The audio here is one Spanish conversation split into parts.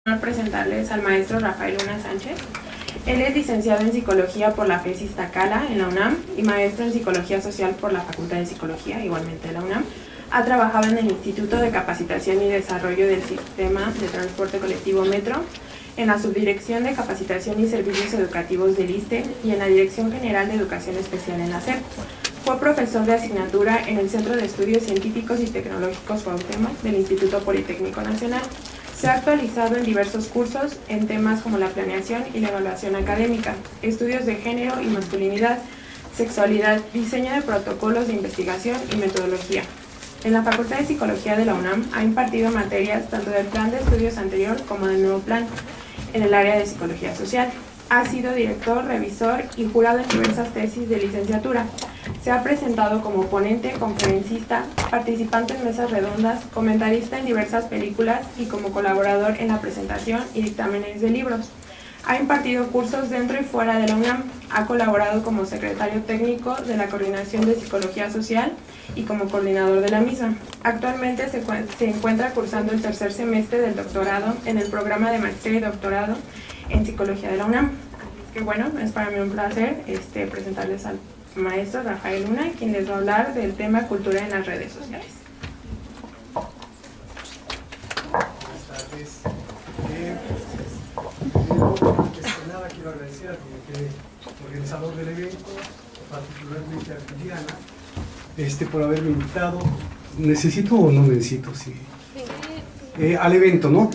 Presentarles al maestro Rafael Luna Sánchez. Él es licenciado en Psicología por la FES Iztacala en la UNAM y maestro en Psicología Social por la Facultad de Psicología, igualmente de la UNAM. Ha trabajado en el Instituto de Capacitación y Desarrollo del Sistema de Transporte Colectivo Metro, en la Subdirección de Capacitación y Servicios Educativos del ISSSTE y en la Dirección General de Educación Especial en la SEP. Fue profesor de asignatura en el Centro de Estudios Científicos y Tecnológicos Cuauhtémoc del Instituto Politécnico Nacional. Se ha actualizado en diversos cursos en temas como la planeación y la evaluación académica, estudios de género y masculinidad, sexualidad, diseño de protocolos de investigación y metodología. En la Facultad de Psicología de la UNAM ha impartido materias tanto del plan de estudios anterior como del nuevo plan en el área de psicología social. Ha sido director, revisor y jurado en diversas tesis de licenciatura. Se ha presentado como ponente, conferencista, participante en mesas redondas, comentarista en diversas películas y como colaborador en la presentación y dictámenes de libros. Ha impartido cursos dentro y fuera de la UNAM. Ha colaborado como secretario técnico de la Coordinación de Psicología Social y como coordinador de la misma. Actualmente se encuentra cursando el tercer semestre del doctorado en el programa de maestría y doctorado en Psicología de la UNAM. Que bueno, es para mí un placer presentarles al maestro Rafael Luna, quien les va a hablar del tema cultura en las redes sociales. Buenas tardes. Antes que nada quiero agradecer al comité organizador del evento, particularmente a Juliana, por haberme invitado. ¿Necesito o no necesito? Sí. Al evento, ¿no?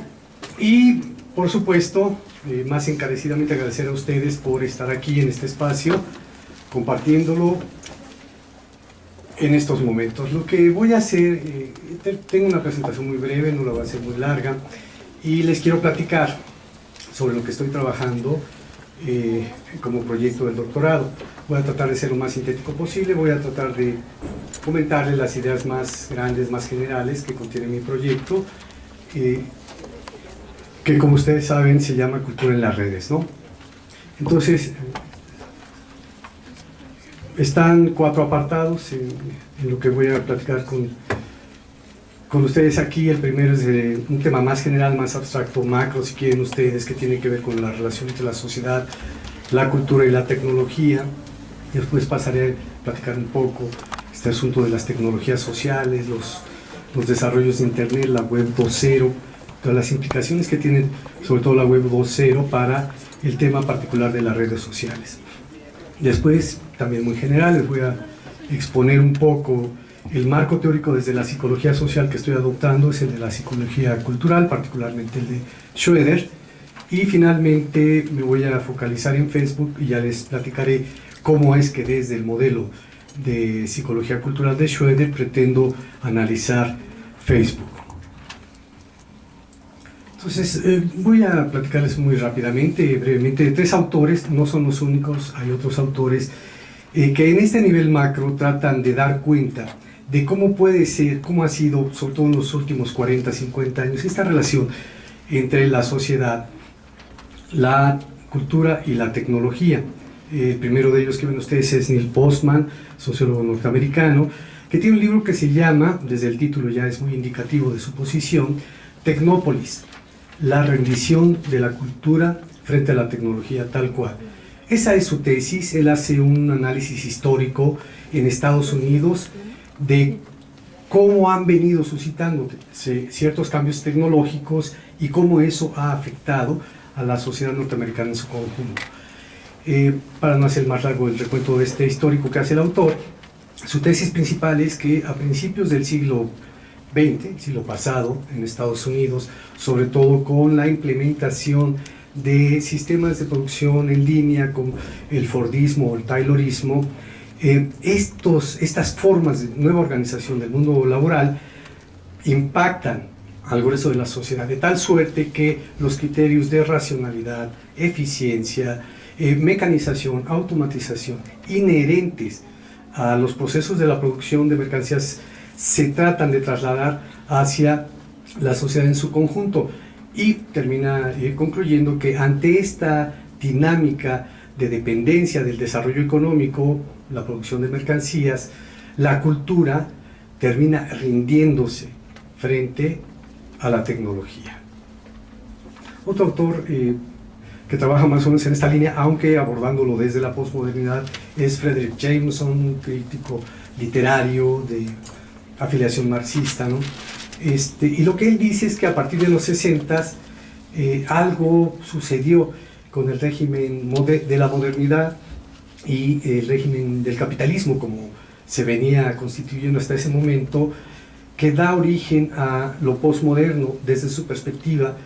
Y, por supuesto, más encarecidamente agradecer a ustedes por estar aquí en este espacio, compartiéndolo en estos momentos. Lo que voy a hacer, tengo una presentación muy breve, no la voy a hacer muy larga, y les quiero platicar sobre lo que estoy trabajando como proyecto del doctorado. Voy a tratar de ser lo más sintético posible, voy a tratar de comentarles las ideas más grandes, más generales que contiene mi proyecto, que como ustedes saben se llama Cultura en las Redes, ¿no? Entonces, están 4 apartados en lo que voy a platicar con ustedes aquí. El primero es un tema más general, más abstracto, macro, si quieren ustedes, que tiene que ver con la relación entre la sociedad, la cultura y la tecnología. Después pasaré a platicar un poco este asunto de las tecnologías sociales, los desarrollos de Internet, la web 2.0, todas las implicaciones que tiene sobre todo la web 2.0 para el tema particular de las redes sociales. Después, también muy general, les voy a exponer un poco el marco teórico desde la psicología social que estoy adoptando, es el de la psicología cultural, particularmente el de Schroeder. Y finalmente me voy a focalizar en Facebook y ya les platicaré cómo es que desde el modelo de psicología cultural de Schroeder pretendo analizar Facebook. Entonces, voy a platicarles muy rápidamente, brevemente, de 3 autores, no son los únicos, hay otros autores que en este nivel macro tratan de dar cuenta de cómo puede ser, cómo ha sido, sobre todo en los últimos 40, 50 años, esta relación entre la sociedad, la cultura y la tecnología. El primero de ellos que ven ustedes es Neil Postman, sociólogo norteamericano, que tiene un libro que se llama, desde el título ya es muy indicativo de su posición, Tecnópolis, la rendición de la cultura frente a la tecnología tal cual. Esa es su tesis. Él hace un análisis histórico en Estados Unidos de cómo han venido suscitándose ciertos cambios tecnológicos y cómo eso ha afectado a la sociedad norteamericana en su conjunto. Para no hacer más largo el recuento de este histórico que hace el autor, su tesis principal es que a principios del siglo XX, el siglo pasado, en Estados Unidos, sobre todo con la implementación de sistemas de producción en línea, con el Fordismo o el Taylorismo, estas formas de nueva organización del mundo laboral impactan al grueso de la sociedad, de tal suerte que los criterios de racionalidad, eficiencia, mecanización, automatización, inherentes a los procesos de la producción de mercancías se tratan de trasladar hacia la sociedad en su conjunto, y termina concluyendo que ante esta dinámica de dependencia del desarrollo económico, la producción de mercancías, la cultura termina rindiéndose frente a la tecnología. Otro autor que trabaja más o menos en esta línea, aunque abordándolo desde la posmodernidad, es Fredric Jameson, un crítico literario de afiliación marxista, ¿no? Y lo que él dice es que a partir de los 60 algo sucedió con el régimen de la modernidad y el régimen del capitalismo, como se venía constituyendo hasta ese momento, que da origen a lo posmoderno. Desde su perspectiva,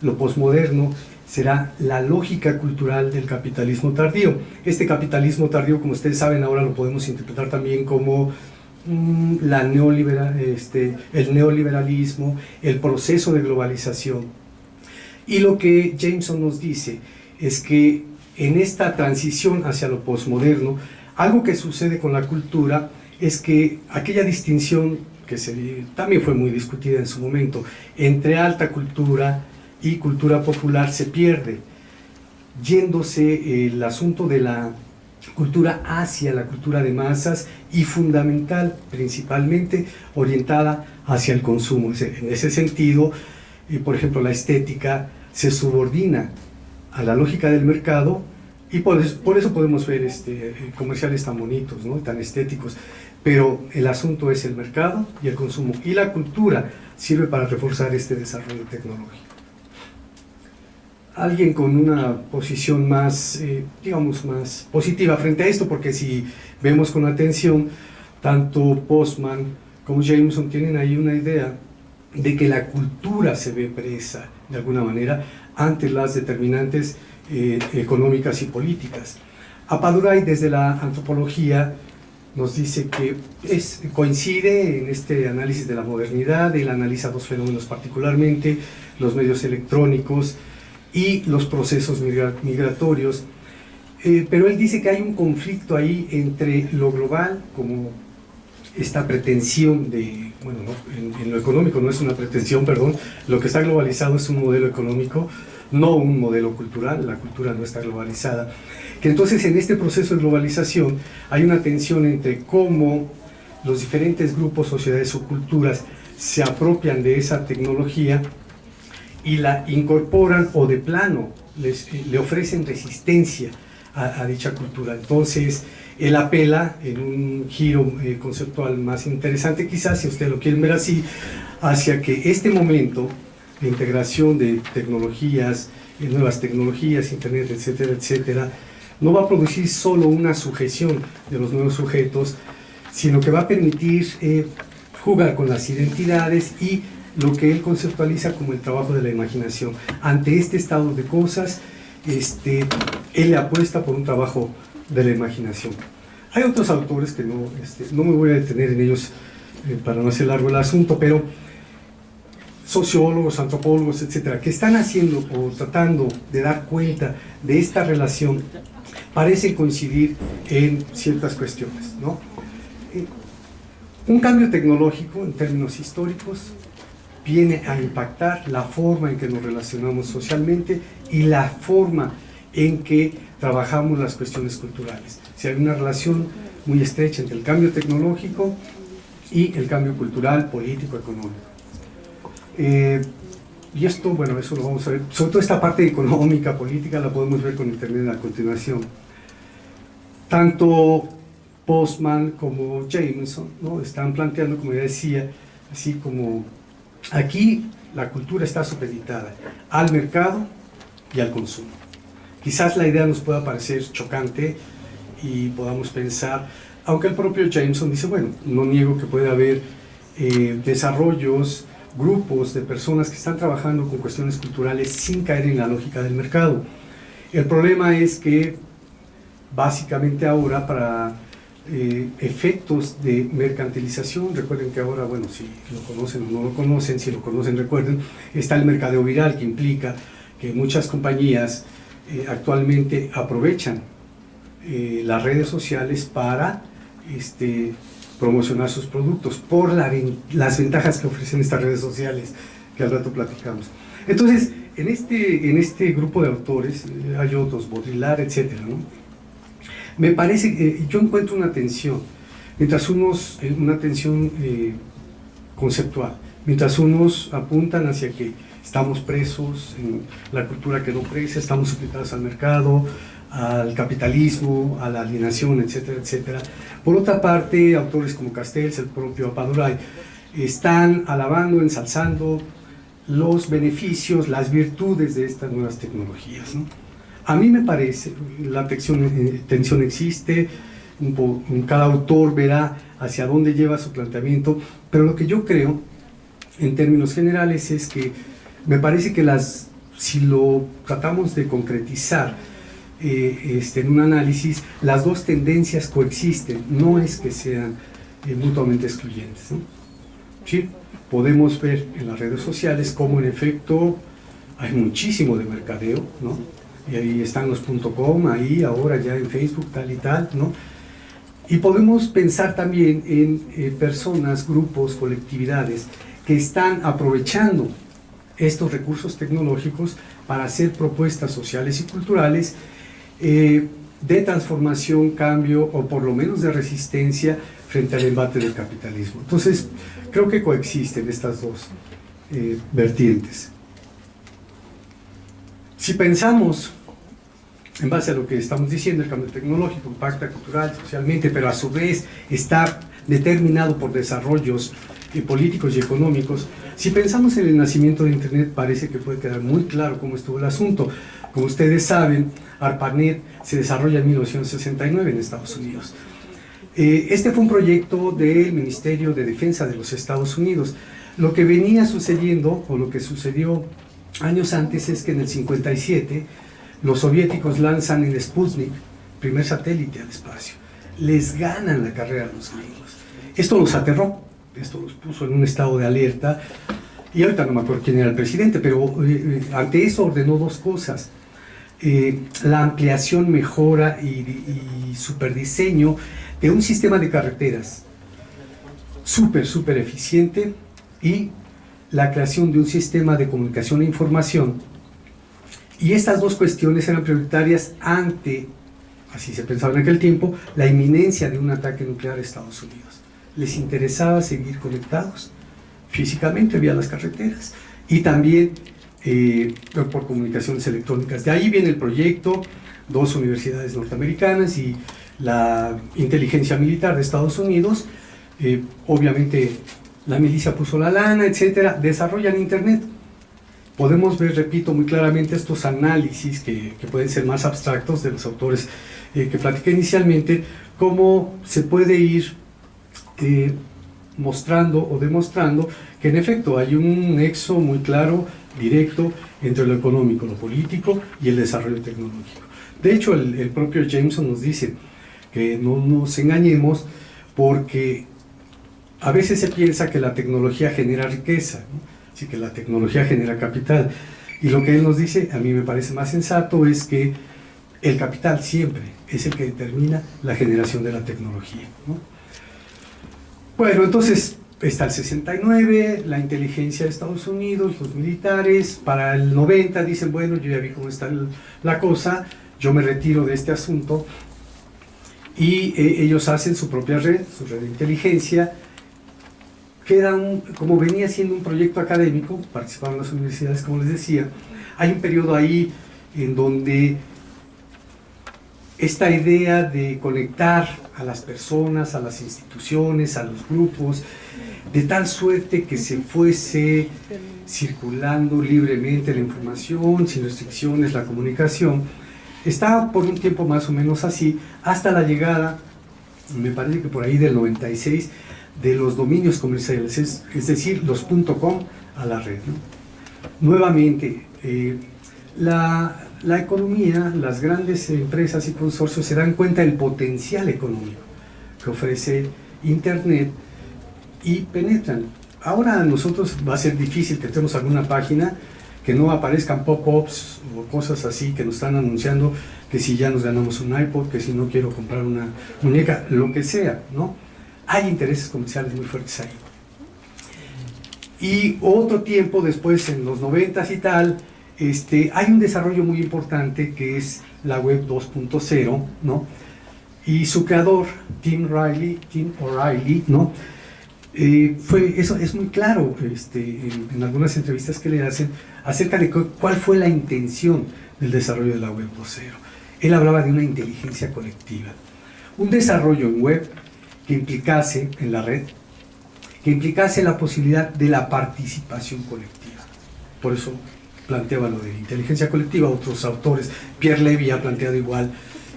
lo posmoderno será la lógica cultural del capitalismo tardío. Este capitalismo tardío, como ustedes saben, ahora lo podemos interpretar también como el neoliberalismo, el proceso de globalización. Y lo que Jameson nos dice es que en esta transición hacia lo posmoderno, algo que sucede con la cultura es que aquella distinción que también fue muy discutida en su momento entre alta cultura y cultura popular se pierde, yéndose el asunto de la cultura hacia la cultura de masas y fundamental, principalmente orientada hacia el consumo. En ese sentido, por ejemplo, la estética se subordina a la lógica del mercado y por eso podemos ver comerciales tan bonitos, ¿no?, tan estéticos, pero el asunto es el mercado y el consumo, y la cultura sirve para reforzar este desarrollo tecnológico. Alguien con una posición más, digamos, más positiva frente a esto, porque si vemos con atención, tanto Postman como Jameson tienen ahí una idea de que la cultura se ve presa, de alguna manera, ante las determinantes económicas y políticas. Apadurai, desde la antropología, nos dice que coincide en este análisis de la modernidad. Él analiza dos fenómenos particularmente: los medios electrónicos y los procesos migratorios, pero él dice que hay un conflicto ahí entre lo global, como esta pretensión de, bueno, no, en lo económico no es una pretensión, perdón, lo que está globalizado es un modelo económico, no un modelo cultural. La cultura no está globalizada, que entonces en este proceso de globalización hay una tensión entre cómo los diferentes grupos, sociedades o culturas se apropian de esa tecnología y la incorporan, o de plano le ofrecen resistencia a dicha cultura. Entonces él apela, en un giro conceptual más interesante quizás, si ustedes lo quieren ver así, hacia que este momento de integración de tecnologías, nuevas tecnologías, internet, etcétera, etcétera, no va a producir solo una sujeción de los nuevos sujetos, sino que va a permitir jugar con las identidades y lo que él conceptualiza como el trabajo de la imaginación. Ante este estado de cosas, él le apuesta por un trabajo de la imaginación. Hay otros autores que no me voy a detener en ellos para no hacer largo el asunto, pero sociólogos, antropólogos, etcétera, que están haciendo o tratando de dar cuenta de esta relación, parecen coincidir en ciertas cuestiones, ¿no? Un cambio tecnológico, en términos históricos, viene a impactar la forma en que nos relacionamos socialmente y la forma en que trabajamos las cuestiones culturales. O sea, hay una relación muy estrecha entre el cambio tecnológico y el cambio cultural, político, económico. Y esto, bueno, eso lo vamos a ver, sobre todo esta parte económica, política, la podemos ver con internet a continuación. Tanto Postman como Jameson, ¿no?, están planteando, como ya decía, así como aquí la cultura está supeditada al mercado y al consumo. Quizás la idea nos pueda parecer chocante y podamos pensar, aunque el propio Jameson dice, bueno, no niego que puede haber desarrollos, grupos de personas que están trabajando con cuestiones culturales sin caer en la lógica del mercado. El problema es que básicamente ahora, para efectos de mercantilización, recuerden que ahora, bueno, si lo conocen o no lo conocen, si lo conocen recuerden, está el mercadeo viral, que implica que muchas compañías actualmente aprovechan las redes sociales para promocionar sus productos por las ventajas que ofrecen estas redes sociales, que al rato platicamos. Entonces, en este grupo de autores, hay otros, Baudrillard, etcétera, ¿no?, me parece que yo encuentro una tensión, una tensión conceptual, mientras unos apuntan hacia que Estamos presos en la cultura que no presa, estamos supeditados al mercado, al capitalismo, a la alienación, etcétera, etcétera. Por otra parte, autores como Castells, el propio Apadurai, están alabando, ensalzando los beneficios, las virtudes de estas nuevas tecnologías, ¿no? A mí me parece, la tensión existe, cada autor verá hacia dónde lleva su planteamiento, pero lo que yo creo, en términos generales, es que me parece que si lo tratamos de concretizar en un análisis, las dos tendencias coexisten, no es que sean mutuamente excluyentes, ¿no? Sí, podemos ver en las redes sociales cómo en efecto hay muchísimo de mercadeo, ¿no? Y ahí están los .com, ahí ahora ya en Facebook, tal y tal, ¿no? Y podemos pensar también en personas, grupos, colectividades que están aprovechando estos recursos tecnológicos para hacer propuestas sociales y culturales de transformación, cambio o por lo menos de resistencia frente al embate del capitalismo. Entonces, creo que coexisten estas dos vertientes. Si pensamos, en base a lo que estamos diciendo, el cambio tecnológico impacta cultural, socialmente, pero a su vez está determinado por desarrollos políticos y económicos. Si pensamos en el nacimiento de Internet, parece que puede quedar muy claro cómo estuvo el asunto. Como ustedes saben, ARPANET se desarrolla en 1969 en Estados Unidos. Este fue un proyecto del Ministerio de Defensa de los Estados Unidos. Lo que venía sucediendo, o lo que sucedió años antes, es que en el 57 los soviéticos lanzan el Sputnik, primer satélite al espacio. Les ganan la carrera a los gringos. Esto los aterró, esto los puso en un estado de alerta, y ahorita no me acuerdo quién era el presidente, pero ante eso ordenó dos cosas: la ampliación, mejora y superdiseño de un sistema de carreteras súper eficiente, y la creación de un sistema de comunicación e información. Y estas dos cuestiones eran prioritarias ante, así se pensaba en aquel tiempo, la inminencia de un ataque nuclear a Estados Unidos. Les interesaba seguir conectados físicamente vía las carreteras y también por comunicaciones electrónicas. De ahí viene el proyecto, dos universidades norteamericanas y la inteligencia militar de Estados Unidos, obviamente la milicia puso la lana, etcétera, desarrollan Internet. Podemos ver, repito, muy claramente estos análisis que pueden ser más abstractos de los autores que platiqué inicialmente, cómo se puede ir mostrando o demostrando que en efecto hay un nexo muy claro, directo, entre lo económico, lo político y el desarrollo tecnológico. De hecho, el propio Jameson nos dice que no nos engañemos, porque a veces se piensa que la tecnología genera riqueza, ¿no? Así que la tecnología genera capital, y lo que él nos dice, a mí me parece más sensato, es que el capital siempre es el que determina la generación de la tecnología, ¿no? Bueno, entonces está el 69, la inteligencia de Estados Unidos, los militares. Para el 90 dicen, bueno, yo ya vi cómo está la cosa, yo me retiro de este asunto, y ellos hacen su propia red, su red de inteligencia. Queda como venía siendo un proyecto académico, participaban las universidades, como les decía. Hay un periodo ahí en donde esta idea de conectar a las personas, a las instituciones, a los grupos, de tal suerte que se fuese circulando libremente la información, sin restricciones, la comunicación, estaba por un tiempo más o menos así, hasta la llegada, me parece que por ahí del 96, de los dominios comerciales, es decir, los .com a la red, ¿no? Nuevamente, la economía, las grandes empresas y consorcios se dan cuenta del potencial económico que ofrece Internet y penetran. Ahora a nosotros va a ser difícil que entremos a alguna página que no aparezcan pop-ups o cosas así que nos están anunciando que si ya nos ganamos un iPod, que si no quiero comprar una muñeca, lo que sea, ¿no? Hay intereses comerciales muy fuertes ahí. Y otro tiempo después, en los 90s y tal, hay un desarrollo muy importante que es la web 2.0, ¿no? Y su creador, Tim O'Reilly, ¿no? Eso es muy claro en algunas entrevistas que le hacen acerca de cuál fue la intención del desarrollo de la web 2.0. Él hablaba de una inteligencia colectiva, un desarrollo en web que implicase, en la red, que implicase la posibilidad de la participación colectiva. Por eso planteaba lo de inteligencia colectiva. Otros autores, Pierre Levy ha planteado igual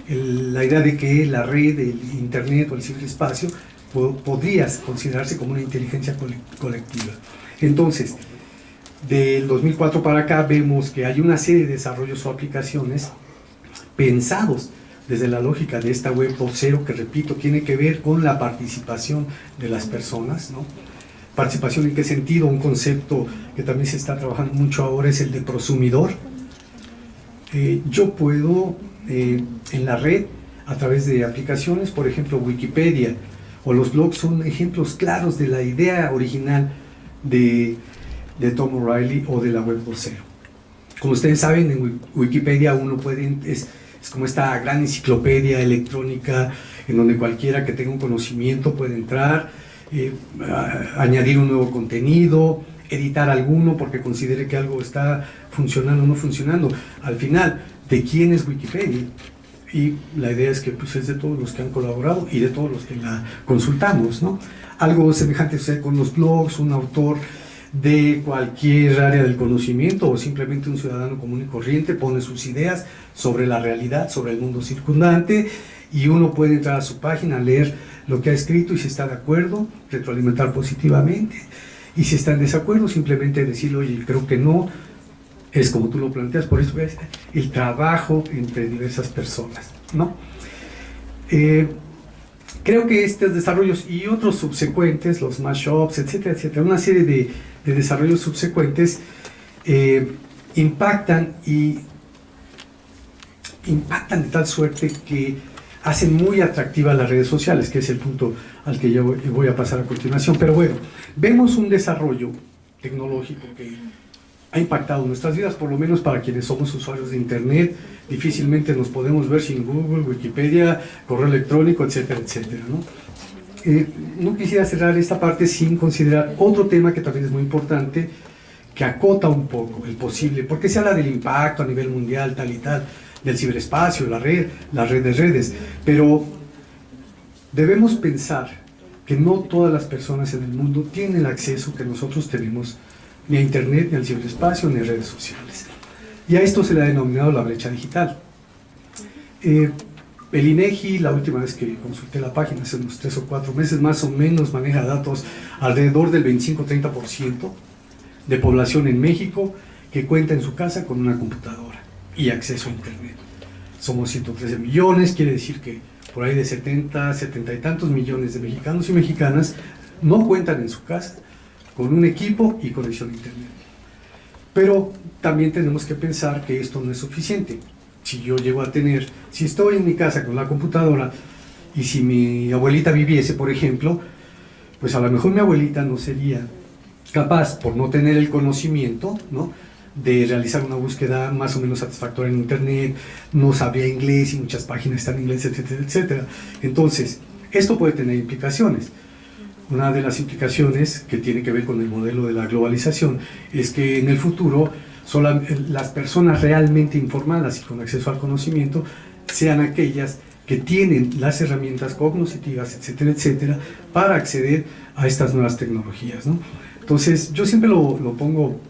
la idea de que la red, el internet o el ciberespacio podría considerarse como una inteligencia colectiva. Entonces, del 2004 para acá vemos que hay una serie de desarrollos o aplicaciones pensados desde la lógica de esta web 2.0, que repito, tiene que ver con la participación de las personas, ¿no? Participación, ¿en qué sentido? Un concepto que también se está trabajando mucho ahora es el de prosumidor. Yo puedo en la red, a través de aplicaciones, por ejemplo Wikipedia o los blogs son ejemplos claros de la idea original de Tom O'Reilly o de la web 2.0. Como ustedes saben, en Wikipedia uno puede, es como esta gran enciclopedia electrónica en donde cualquiera que tenga un conocimiento puede entrar, añadir un nuevo contenido, editar alguno porque considere que algo está funcionando o no funcionando. Al final, ¿de quién es Wikipedia? Y la idea es que pues, es de todos los que han colaborado y de todos los que la consultamos, ¿no? Algo semejante sucede con los blogs. Un autor de cualquier área del conocimiento o simplemente un ciudadano común y corriente pone sus ideas sobre la realidad, sobre el mundo circundante, y uno puede entrar a su página, leer lo que ha escrito y si está de acuerdo, retroalimentar positivamente, y si está en desacuerdo, simplemente decirle, oye, creo que no, es como tú lo planteas. Por eso es el trabajo entre diversas personas, ¿no? Creo que estos desarrollos y otros subsecuentes, los mashups, etcétera, etcétera, una serie de desarrollos subsecuentes impactan de tal suerte que hacen muy atractivas las redes sociales, que es el punto al que yo voy a pasar a continuación. Pero bueno, vemos un desarrollo tecnológico que ha impactado nuestras vidas, por lo menos para quienes somos usuarios de Internet. Difícilmente nos podemos ver sin Google, Wikipedia, correo electrónico, etcétera, etcétera, ¿no? No quisiera cerrar esta parte sin considerar otro tema que también es muy importante, que acota un poco el posible, porque se habla del impacto a nivel mundial, tal y tal, del ciberespacio, la red de redes, pero debemos pensar que no todas las personas en el mundo tienen el acceso que nosotros tenemos ni a Internet, ni al ciberespacio, ni a redes sociales. Y a esto se le ha denominado la brecha digital. El INEGI, la última vez que consulté la página, hace unos 3 o 4 meses más o menos, maneja datos alrededor del 25-30% de población en México que cuenta en su casa con una computadora y acceso a Internet. Somos 113 millones, quiere decir que por ahí de 70 y tantos millones de mexicanos y mexicanas no cuentan en su casa con un equipo y conexión a Internet. Pero también tenemos que pensar que esto no es suficiente. Si yo llego a tener, si estoy en mi casa con la computadora y si mi abuelita viviese, por ejemplo, pues a lo mejor mi abuelita no sería capaz, por no tener el conocimiento, ¿no?, de realizar una búsqueda más o menos satisfactoria en Internet, no sabría inglés y muchas páginas están en inglés, etcétera, etcétera. Entonces, esto puede tener implicaciones. Una de las implicaciones que tiene que ver con el modelo de la globalización es que en el futuro solo las personas realmente informadas y con acceso al conocimiento sean aquellas que tienen las herramientas cognitivas, etcétera, etcétera, para acceder a estas nuevas tecnologías, ¿no? Entonces, yo siempre lo pongo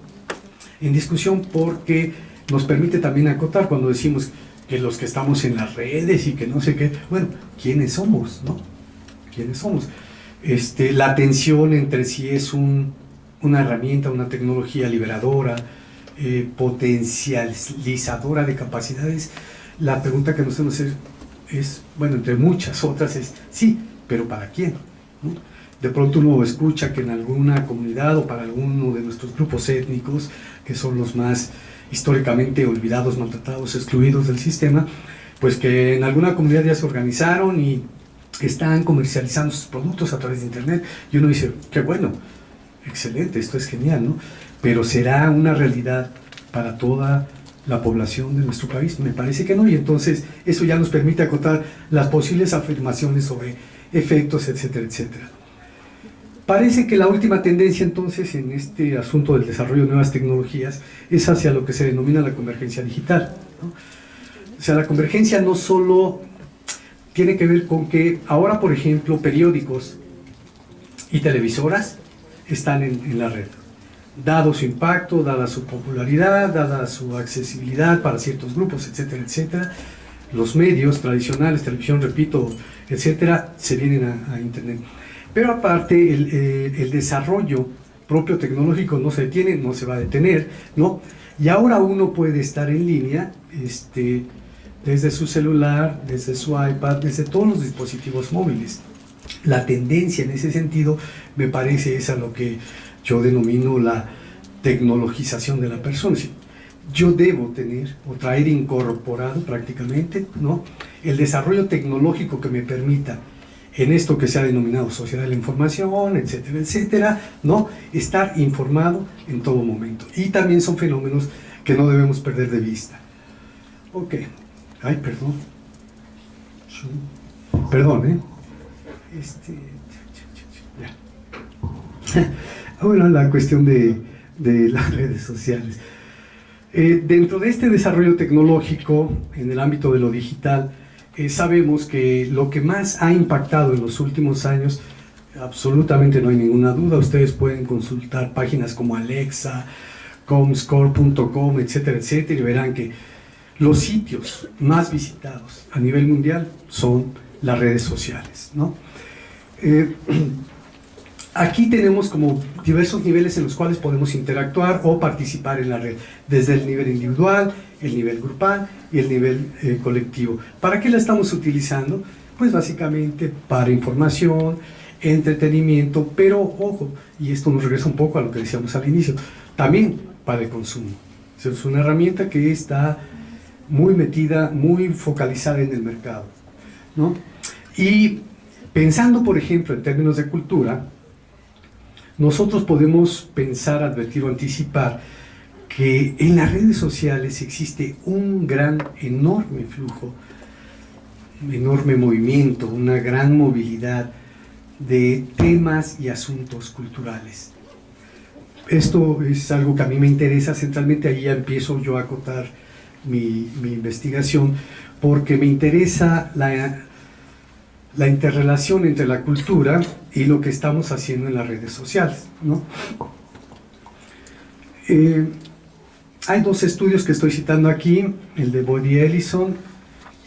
en discusión porque nos permite también acotar cuando decimos que los que estamos en las redes y que no sé qué, bueno, ¿quiénes somos, no? ¿Quiénes somos? La tensión entre si es una herramienta, una tecnología liberadora, potencializadora de capacidades. La pregunta que nos hacemos es, bueno, entre muchas otras es, sí, pero ¿para quién?, ¿no? De pronto uno escucha que en alguna comunidad o para alguno de nuestros grupos étnicos, que son los más históricamente olvidados, maltratados, excluidos del sistema, pues que en alguna comunidad ya se organizaron y están comercializando sus productos a través de Internet, y uno dice, qué bueno, excelente, esto es genial, ¿no? Pero ¿será una realidad para toda la población de nuestro país? Me parece que no, y entonces eso ya nos permite acotar las posibles afirmaciones sobre efectos, etcétera, etcétera. Parece que la última tendencia entonces en este asunto del desarrollo de nuevas tecnologías es hacia lo que se denomina la convergencia digital, ¿no? O sea, la convergencia no solo tiene que ver con que ahora, por ejemplo, periódicos y televisoras están en la red, dado su impacto, dada su popularidad, dada su accesibilidad para ciertos grupos, etcétera, etcétera. Los medios tradicionales, televisión, repito, etcétera, se vienen a Internet. Pero aparte, el desarrollo propio tecnológico no se detiene, no se va a detener, ¿no? Y ahora uno puede estar en línea, desde su celular, desde su iPad, desde todos los dispositivos móviles. La tendencia en ese sentido, me parece, es a lo que yo denomino la tecnologización de la persona. Yo debo tener o traer incorporado prácticamente, ¿no?, el desarrollo tecnológico que me permita, en esto que se ha denominado sociedad de la información, etcétera, etcétera, ¿no?, estar informado en todo momento. Y también son fenómenos que no debemos perder de vista. Ok. Ay, perdón. Perdón, ya. Bueno, la cuestión de las redes sociales. Dentro de este desarrollo tecnológico, en el ámbito de lo digital, sabemos que lo que más ha impactado en los últimos años, absolutamente no hay ninguna duda, ustedes pueden consultar páginas como Alexa, comscore.com, etcétera, etcétera, y verán que los sitios más visitados a nivel mundial son las redes sociales, ¿no? Aquí tenemos como diversos niveles en los cuales podemos interactuar o participar en la red, desde el nivel individual, el nivel grupal y el nivel colectivo. ¿Para qué la estamos utilizando? Pues básicamente para información, entretenimiento, pero ojo, y esto nos regresa un poco a lo que decíamos al inicio, también para el consumo. Es una herramienta que está muy metida, muy focalizada en el mercado, ¿no? Y pensando, por ejemplo, en términos de cultura, nosotros podemos pensar, advertir o anticipar que en las redes sociales existe un gran, enorme flujo, un enorme movimiento, una gran movilidad de temas y asuntos culturales. Esto es algo que a mí me interesa centralmente, ahí ya empiezo yo a acotar mi investigación, porque me interesa la interrelación entre la cultura y lo que estamos haciendo en las redes sociales, ¿no? Hay dos estudios que estoy citando aquí, el de Boyd y Ellison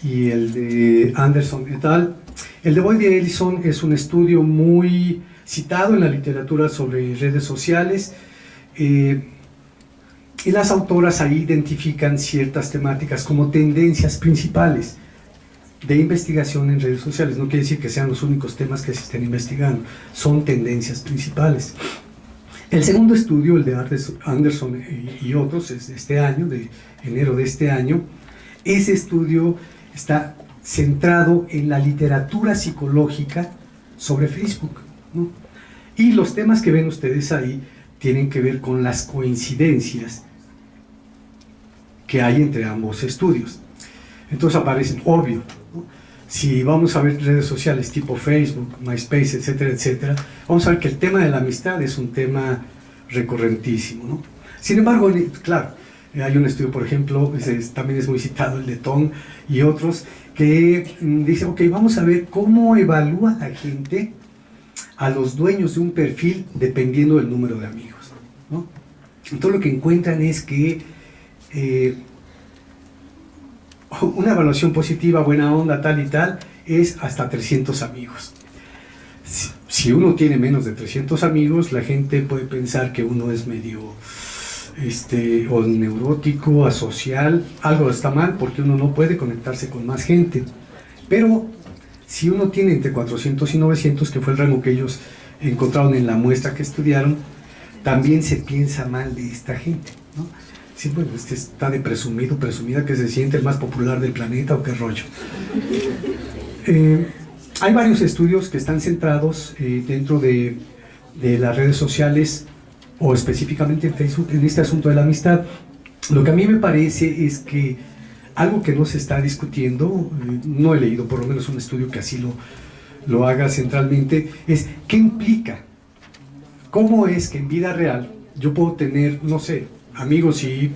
y el de Anderson et al. El de Boyd y Ellison es un estudio muy citado en la literatura sobre redes sociales, y las autoras ahí identifican ciertas temáticas como tendencias principales de investigación en redes sociales. No quiere decir que sean los únicos temas que se estén investigando, son tendencias principales. El segundo estudio, el de Anderson y otros, es de este año, de enero de este año. Ese estudio está centrado en la literatura psicológica sobre Facebook, ¿no? Y los temas que ven ustedes ahí tienen que ver con las coincidencias que hay entre ambos estudios. Entonces aparecen, obvio, ¿no? Si vamos a ver redes sociales tipo Facebook, MySpace, etcétera, etcétera, vamos a ver que el tema de la amistad es un tema recurrentísimo, ¿no? Sin embargo, claro, hay un estudio, por ejemplo, también es muy citado, el de Tong y otros, que dice, ok, vamos a ver cómo evalúa la gente a los dueños de un perfil dependiendo del número de amigos, ¿no? Entonces lo que encuentran es que una evaluación positiva, buena onda, tal y tal, es hasta 300 amigos. Si uno tiene menos de 300 amigos, la gente puede pensar que uno es medio o neurótico, asocial, algo está mal porque uno no puede conectarse con más gente. Pero si uno tiene entre 400 y 900, que fue el rango que ellos encontraron en la muestra que estudiaron, también se piensa mal de esta gente, ¿no? Sí, bueno, está de presumido, presumida, que se siente el más popular del planeta, o qué rollo. Hay varios estudios que están centrados dentro de las redes sociales, o específicamente en Facebook, en este asunto de la amistad. Lo que a mí me parece es que algo que no se está discutiendo, no he leído por lo menos un estudio que así lo haga centralmente, es qué implica cómo es que en vida real yo puedo tener, no sé, amigos y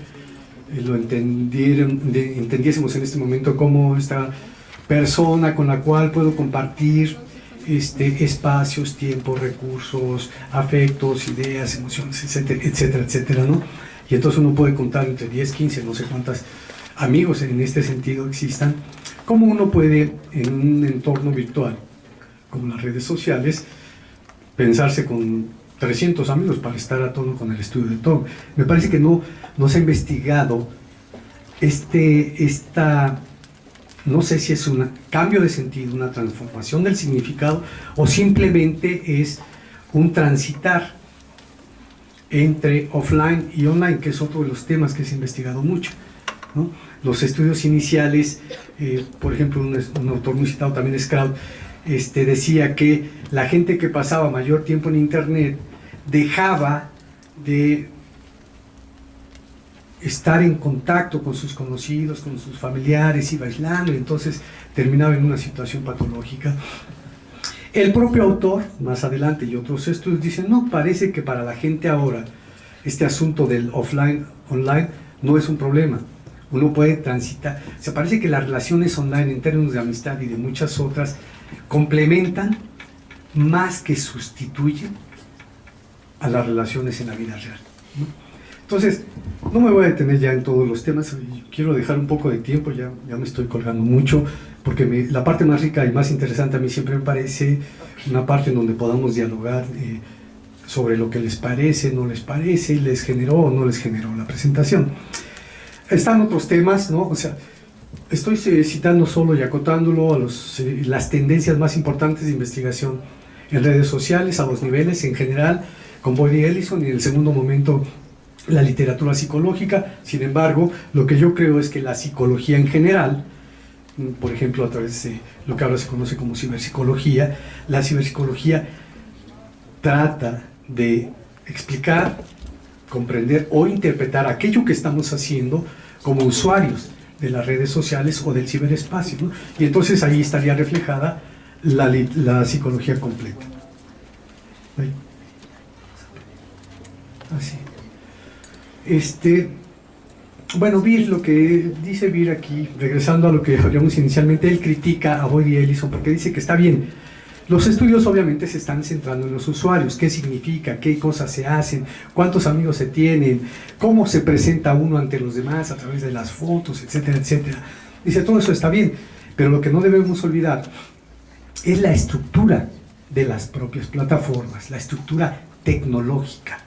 lo entendiésemos en este momento como esta persona con la cual puedo compartir espacios, tiempos, recursos, afectos, ideas, emociones, etcétera, etcétera, etcétera, ¿no? Y entonces uno puede contar entre 10, 15, no sé cuántas amigos en este sentido existan, como uno puede en un entorno virtual, como las redes sociales, pensarse con 300 amigos para estar a tono con el estudio de todo. Me parece que no se ha investigado no sé si es un cambio de sentido, una transformación del significado, o simplemente es un transitar entre offline y online, que es otro de los temas que se ha investigado mucho, ¿no? Los estudios iniciales, por ejemplo, un autor muy citado también es Kraut, decía que la gente que pasaba mayor tiempo en internet dejaba de estar en contacto con sus conocidos, con sus familiares, iba aislando y entonces terminaba en una situación patológica. El propio autor, más adelante, y otros estudios dicen, no, parece que para la gente ahora este asunto del offline-online no es un problema. Uno puede transitar, o sea, parece que las relaciones online en términos de amistad y de muchas otras complementan más que sustituyen a las relaciones en la vida real, ¿no? Entonces, no me voy a detener ya en todos los temas, quiero dejar un poco de tiempo, ya me estoy colgando mucho, porque la parte más rica y más interesante a mí siempre me parece una parte en donde podamos dialogar sobre lo que les parece, no les parece, les generó o no les generó la presentación. Están otros temas, ¿no? O sea, estoy citando solo y acotándolo a las tendencias más importantes de investigación en redes sociales, a los niveles en general, con Boyd y Ellison, y en el segundo momento la literatura psicológica. Sin embargo, lo que yo creo es que la psicología en general, por ejemplo a través de lo que ahora se conoce como ciberpsicología, la ciberpsicología trata de explicar, comprender o interpretar aquello que estamos haciendo como usuarios de las redes sociales o del ciberespacio, ¿no? Y entonces ahí estaría reflejada la psicología completa. ¿Sí? Así. Bueno, Beer, lo que dice Beer aquí, regresando a lo que hablamos inicialmente, él critica a Boyd y Ellison porque dice que está bien, los estudios obviamente se están centrando en los usuarios, qué significa, qué cosas se hacen, cuántos amigos se tienen, cómo se presenta uno ante los demás a través de las fotos, etcétera, etcétera. Dice, todo eso está bien, pero lo que no debemos olvidar es la estructura de las propias plataformas, la estructura tecnológica.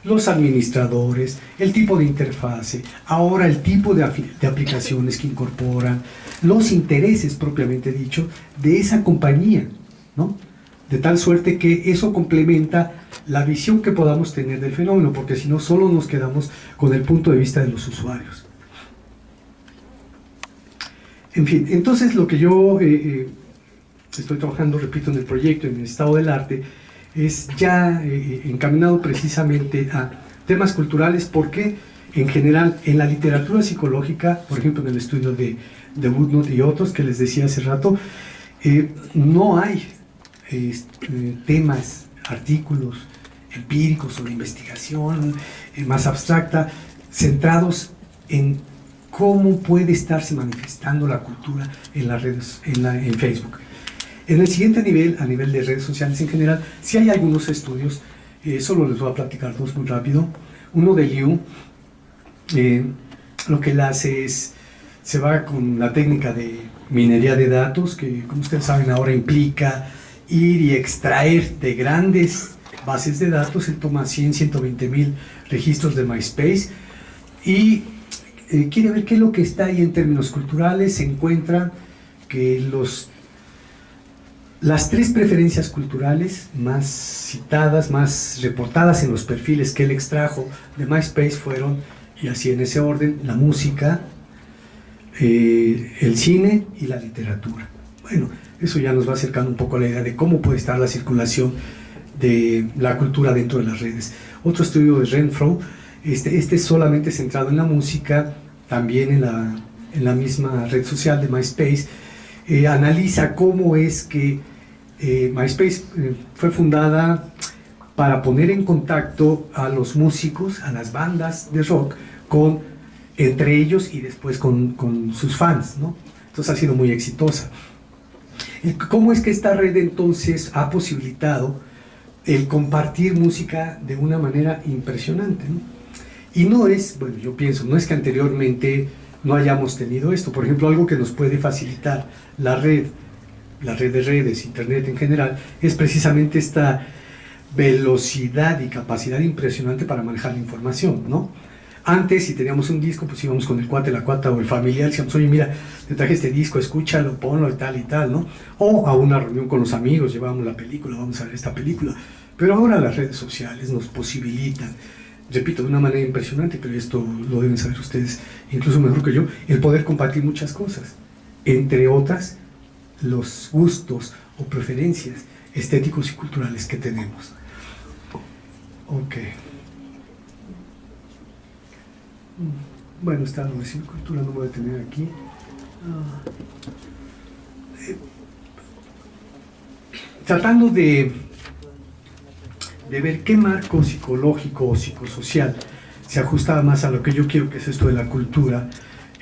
Los administradores, el tipo de interfase, ahora el tipo de aplicaciones que incorporan, los intereses propiamente dicho de esa compañía, ¿no? De tal suerte que eso complementa la visión que podamos tener del fenómeno, porque si no solo nos quedamos con el punto de vista de los usuarios. En fin, entonces lo que yo estoy trabajando, repito, en el proyecto, en el estado del arte, es ya encaminado precisamente a temas culturales, porque en general en la literatura psicológica, por ejemplo en el estudio de Woodnott y otros que les decía hace rato, no hay temas, artículos empíricos o de investigación más abstracta centrados en cómo puede estarse manifestando la cultura en las redes, en Facebook. En el siguiente nivel, a nivel de redes sociales en general, sí hay algunos estudios, solo les voy a platicar dos muy rápido. Uno de Liu, lo que él hace es, se va con la técnica de minería de datos, que como ustedes saben ahora implica ir y extraer de grandes bases de datos. Él toma 100, 120 mil registros de MySpace y quiere ver qué es lo que está ahí en términos culturales. Se encuentra que las tres preferencias culturales más citadas, más reportadas en los perfiles que él extrajo de MySpace fueron, y así en ese orden, la música, el cine y la literatura. Bueno, eso ya nos va acercando un poco a la idea de cómo puede estar la circulación de la cultura dentro de las redes. Otro estudio de Renfro, este es solamente centrado en la música, también en la misma red social de MySpace. Analiza cómo es que MySpace fue fundada para poner en contacto a los músicos, a las bandas de rock, entre ellos y después con sus fans, ¿no? Entonces ha sido muy exitosa. ¿Cómo es que esta red entonces ha posibilitado el compartir música de una manera impresionante, ¿no? Y no es, bueno, yo pienso, no es que anteriormente no hayamos tenido esto. Por ejemplo, algo que nos puede facilitar la red de redes, internet en general, es precisamente esta velocidad y capacidad impresionante para manejar la información, ¿no? Antes, si teníamos un disco, pues íbamos con el cuate, la cuata o el familiar, decíamos, oye, mira, te traje este disco, escúchalo, ponlo y tal, ¿no? O a una reunión con los amigos, llevábamos la película, vamos a ver esta película. Pero ahora las redes sociales nos posibilitan, repito, de una manera impresionante, pero esto lo deben saber ustedes incluso mejor que yo, el poder compartir muchas cosas, entre otras, los gustos o preferencias estéticos y culturales que tenemos. Ok. Bueno, está la cultura, no voy a tener aquí. Tratando de ver qué marco psicológico o psicosocial se ajusta más a lo que yo quiero, que es esto de la cultura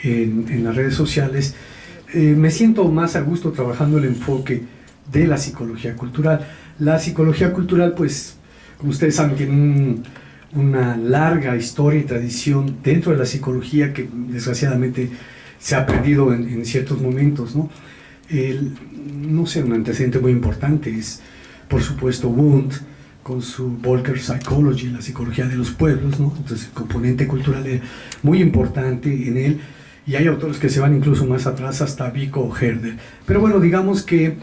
en las redes sociales, me siento más a gusto trabajando el enfoque de la psicología cultural. La psicología cultural, pues, como ustedes saben, tiene una larga historia y tradición dentro de la psicología que desgraciadamente se ha perdido en ciertos momentos, ¿no? No sé, un antecedente muy importante es, por supuesto, Wundt, con su Volcker Psychology, la psicología de los pueblos, ¿no? Entonces el componente cultural es muy importante en él, y hay autores que se van incluso más atrás, hasta Vico o Herder. Pero bueno, digamos que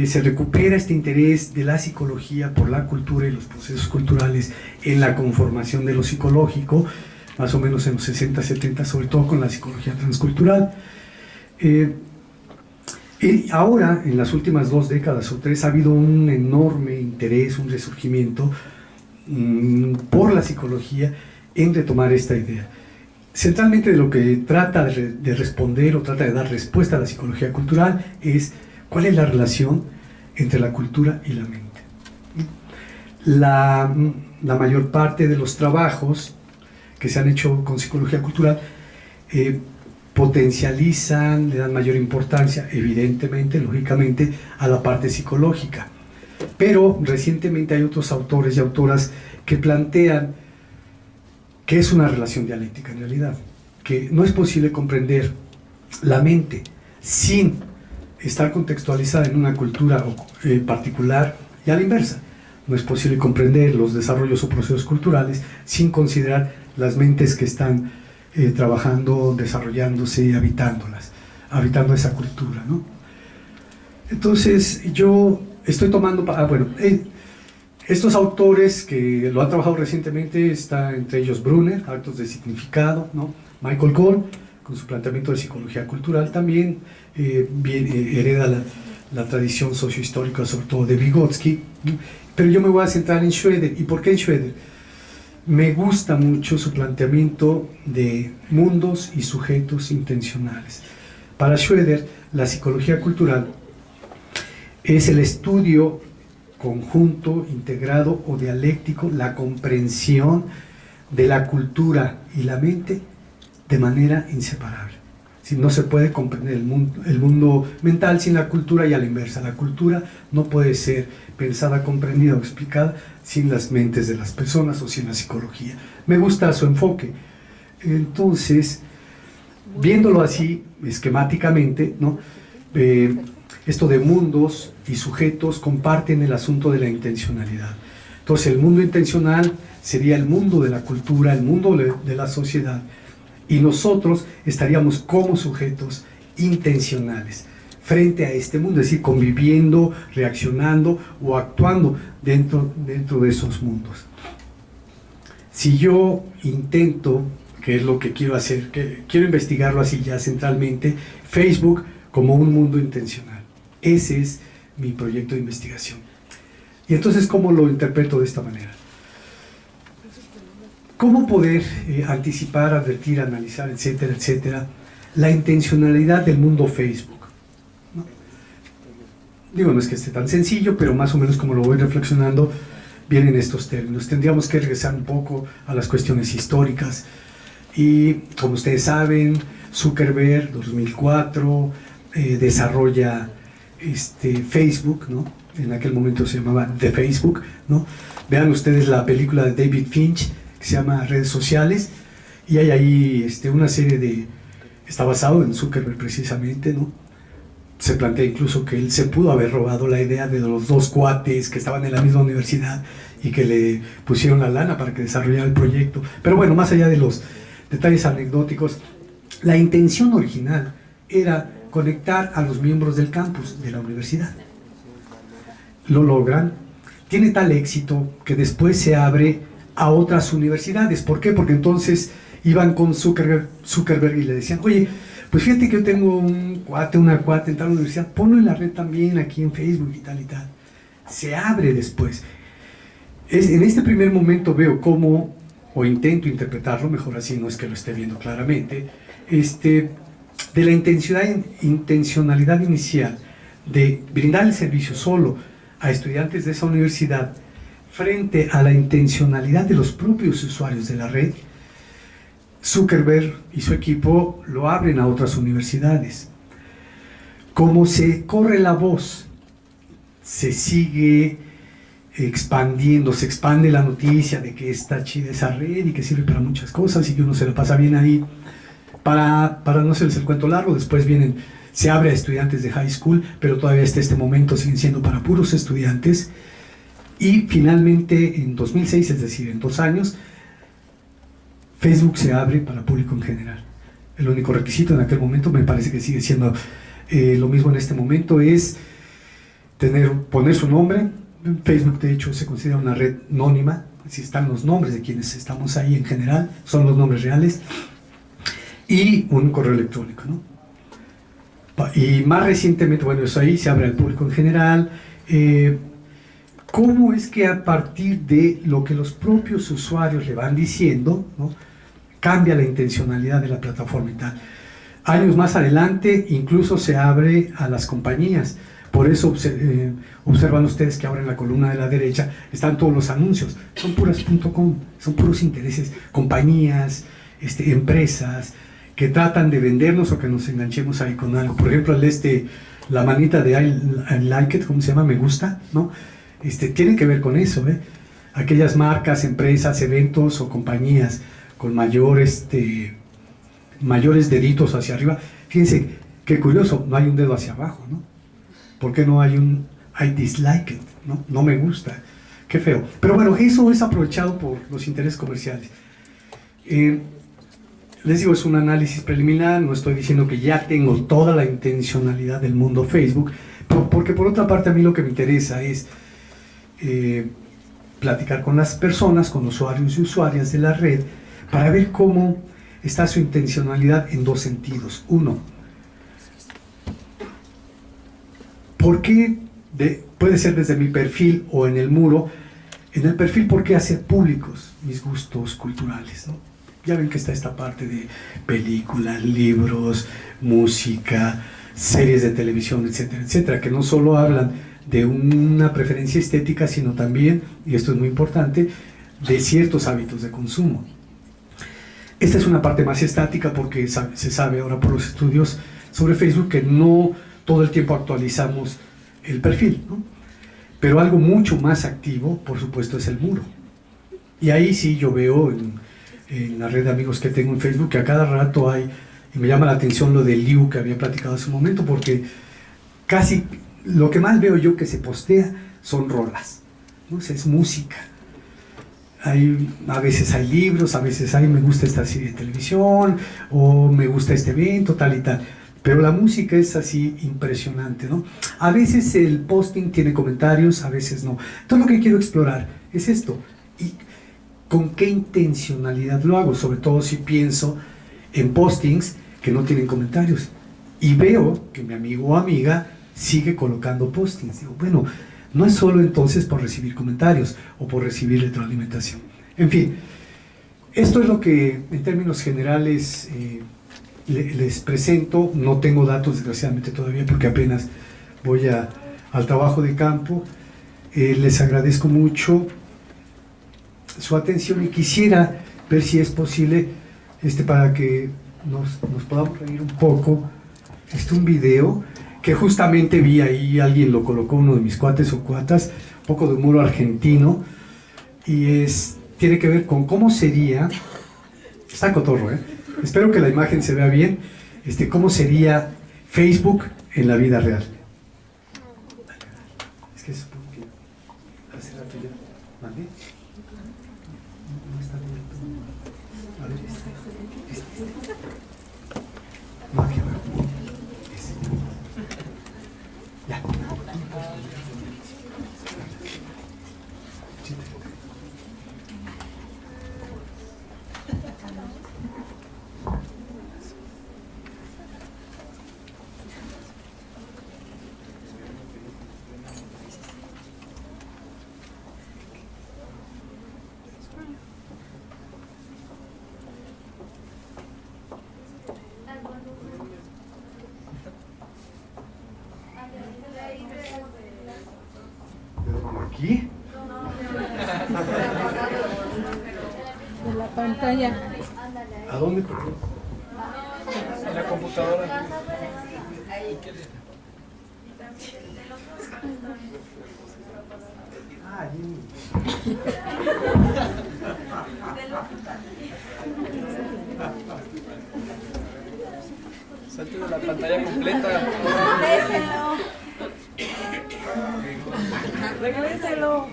se recupera este interés de la psicología por la cultura y los procesos culturales en la conformación de lo psicológico, más o menos en los 60, 70, sobre todo con la psicología transcultural. Y ahora, en las últimas 2 décadas o 3, ha habido un enorme interés, un resurgimiento por la psicología en retomar esta idea. Centralmente de lo que trata de responder o trata de dar respuesta a la psicología cultural es cuál es la relación entre la cultura y la mente. La mayor parte de los trabajos que se han hecho con psicología cultural potencializan, le dan mayor importancia, evidentemente, lógicamente, a la parte psicológica. Pero recientemente hay otros autores y autoras que plantean que es una relación dialéctica en realidad, que no es posible comprender la mente sin estar contextualizada en una cultura particular, y a la inversa. No es posible comprender los desarrollos o procesos culturales sin considerar las mentes que están trabajando, desarrollándose, habitando esa cultura, ¿no? Entonces yo estoy tomando, estos autores que lo han trabajado recientemente, está entre ellos Brunner, Actos de Significado, ¿no? Michael Gold, con su planteamiento de psicología cultural, también hereda la tradición sociohistórica, sobre todo de Vygotsky, ¿no? Pero yo me voy a centrar en Schroeder. ¿Y por qué en Schroeder? Me gusta mucho su planteamiento de mundos y sujetos intencionales. Para Schroeder, la psicología cultural es el estudio conjunto, integrado o dialéctico, la comprensión de la cultura y la mente de manera inseparable. Si no se puede comprender el mundo mental sin la cultura, y a la inversa. La cultura no puede ser pensada, comprendida o explicada sin las mentes de las personas o sin la psicología. Me gusta su enfoque. Entonces, viéndolo así, esquemáticamente, ¿no? Esto de mundos y sujetos comparten el asunto de la intencionalidad. Entonces, el mundo intencional sería el mundo de la cultura, el mundo de la sociedad, y nosotros estaríamos como sujetos intencionales frente a este mundo, es decir, conviviendo, reaccionando o actuando dentro de esos mundos. Si yo intento, que es lo que quiero hacer, que quiero investigarlo así ya centralmente, Facebook como un mundo intencional. Ese es mi proyecto de investigación. Y entonces, ¿cómo lo interpreto de esta manera? ¿Cómo poder anticipar, advertir, analizar, etcétera, etcétera, la intencionalidad del mundo Facebook? ¿No? Digo, no es que esté tan sencillo, pero más o menos como lo voy reflexionando, vienen estos términos. Tendríamos que regresar un poco a las cuestiones históricas. Y como ustedes saben, Zuckerberg, 2004, desarrolla Facebook, ¿no? En aquel momento se llamaba The Facebook, ¿no? Vean ustedes la película de David Finch, que se llama Redes Sociales, y hay ahí una serie de... Está basado en Zuckerberg precisamente, ¿no? Se plantea incluso que él se pudo haber robado la idea de los dos cuates que estaban en la misma universidad y que le pusieron la lana para que desarrollara el proyecto. Pero bueno, más allá de los detalles anecdóticos, la intención original era conectar a los miembros del campus de la universidad. Lo logran, tiene tal éxito que después se abre a otras universidades. ¿Por qué? Porque entonces iban con Zuckerberg y le decían, oye, pues fíjate que yo tengo un cuate, una cuate en tal universidad, ponlo en la red también, aquí en Facebook y tal y tal. Se abre después. En este primer momento veo cómo, o intento interpretarlo, mejor así, no es que lo esté viendo claramente, de la intencionalidad inicial de brindar el servicio solo a estudiantes de esa universidad frente a la intencionalidad de los propios usuarios de la red. Zuckerberg y su equipo lo abren a otras universidades. Como se corre la voz, se sigue expandiendo, se expande la noticia de que está chida esa red y que sirve para muchas cosas y que uno se la pasa bien ahí. Para no hacerles el cuento largo, después se abre a estudiantes de high school, pero todavía hasta este momento siguen siendo para puros estudiantes. Y finalmente en 2006, es decir, en 2 años, Facebook se abre para público en general. El único requisito en aquel momento, me parece que sigue siendo lo mismo en este momento, es poner su nombre. Facebook de hecho se considera una red anónima, si están los nombres de quienes estamos ahí en general, son los nombres reales, y un correo electrónico, ¿no? Y más recientemente, bueno, eso ahí se abre al público en general. ¿Cómo es que a partir de lo que los propios usuarios le van diciendo, ¿no?, cambia la intencionalidad de la plataforma y tal? Años más adelante incluso se abre a las compañías. Por eso observan ustedes que ahora en la columna de la derecha están todos los anuncios, son puras.com, son puros intereses, compañías, empresas que tratan de vendernos o que nos enganchemos ahí con algo. Por ejemplo, la manita de I like it, ¿cómo se llama? Me gusta, ¿no? Tiene que ver con eso, ¿eh? Aquellas marcas, empresas, eventos o compañías con mayores deditos hacia arriba. Fíjense, qué curioso, no hay un dedo hacia abajo, ¿no? ¿Por qué no hay un I dislike it? No me gusta, qué feo. Pero bueno, eso es aprovechado por los intereses comerciales. Les digo, es un análisis preliminar, no estoy diciendo que ya tengo toda la intencionalidad del mundo Facebook, porque por otra parte a mí lo que me interesa es platicar con las personas, con usuarios y usuarias de la red, para ver cómo está su intencionalidad en 2 sentidos. Uno, ¿por qué? Puede ser desde mi perfil o en el muro. En el perfil, ¿por qué hacer públicos mis gustos culturales, ¿no? Ya ven que está esta parte de películas, libros, música, series de televisión, etcétera, etcétera, que no solo hablan de una preferencia estética, sino también, y esto es muy importante, de ciertos hábitos de consumo. Esta es una parte más estática porque se sabe ahora por los estudios sobre Facebook que no todo el tiempo actualizamos el perfil, ¿no? Pero algo mucho más activo, por supuesto, es el muro. Y ahí sí yo veo en la red de amigos que tengo en Facebook que a cada rato hay, y me llama la atención lo de Liu que había platicado hace un momento, porque casi lo que más veo yo que se postea son rolas, ¿no? O sea, es música. A veces hay libros, a veces me gusta esta serie de televisión, o me gusta este evento, tal y tal. Pero la música es así impresionante, ¿no? A veces el posting tiene comentarios, a veces no. Entonces lo que quiero explorar es esto. ¿Y con qué intencionalidad lo hago? Sobre todo si pienso en postings que no tienen comentarios. Y veo que mi amigo o amiga sigue colocando postings. Digo, bueno, no es solo entonces por recibir comentarios o por recibir retroalimentación. En fin, esto es lo que en términos generales les presento. No tengo datos desgraciadamente todavía porque apenas voy al trabajo de campo. Les agradezco mucho su atención y quisiera ver si es posible, para que nos podamos reír un poco, un video que justamente vi ahí, alguien lo colocó, uno de mis cuates o cuatas, un poco de humor argentino, y tiene que ver con cómo sería, está cotorro, espero que la imagen se vea bien, cómo sería Facebook en la vida real. Es que supongo que hace rato ya, ¿vale? No está abierto. A ver, no, aquí abajo. Ya. ¿Aquí? De la pantalla. ¿A dónde, perdón? En la computadora. Ah, allí. Salte de la pantalla completa. Regréselo.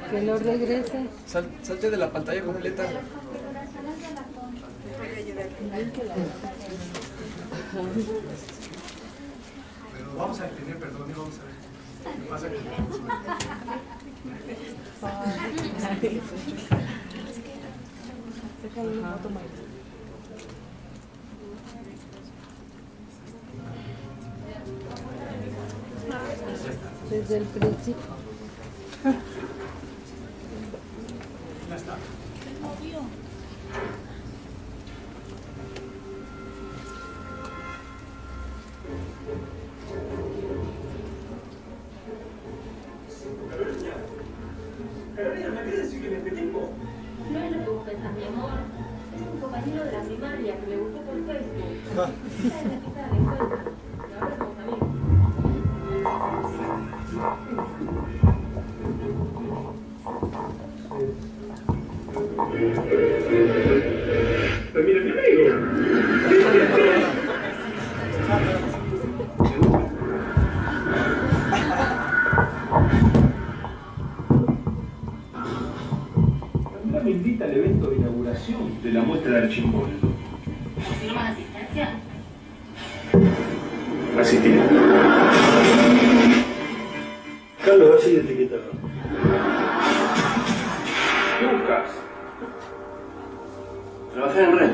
Que lo regrese. Salte de la pantalla completa. Pero vamos a detener, perdón, y vamos a ver qué pasa aquí. Desde el principio. Ya está. Carolina, ¿me quieres decir quién es este tipo? No es lo que vos pensás, mi amor. Es un compañero de la primaria que me gustó por Facebook. Esa es la chica de la escuela. Y ahora somos amigos. Pues mira, mi amigo. Me invita al evento de inauguración de la muestra de Archimboldo. ¿Confirma la asistencia? Asistir. Carlos, así de etiquetado. ¿Qué buscas? Trabajar en red.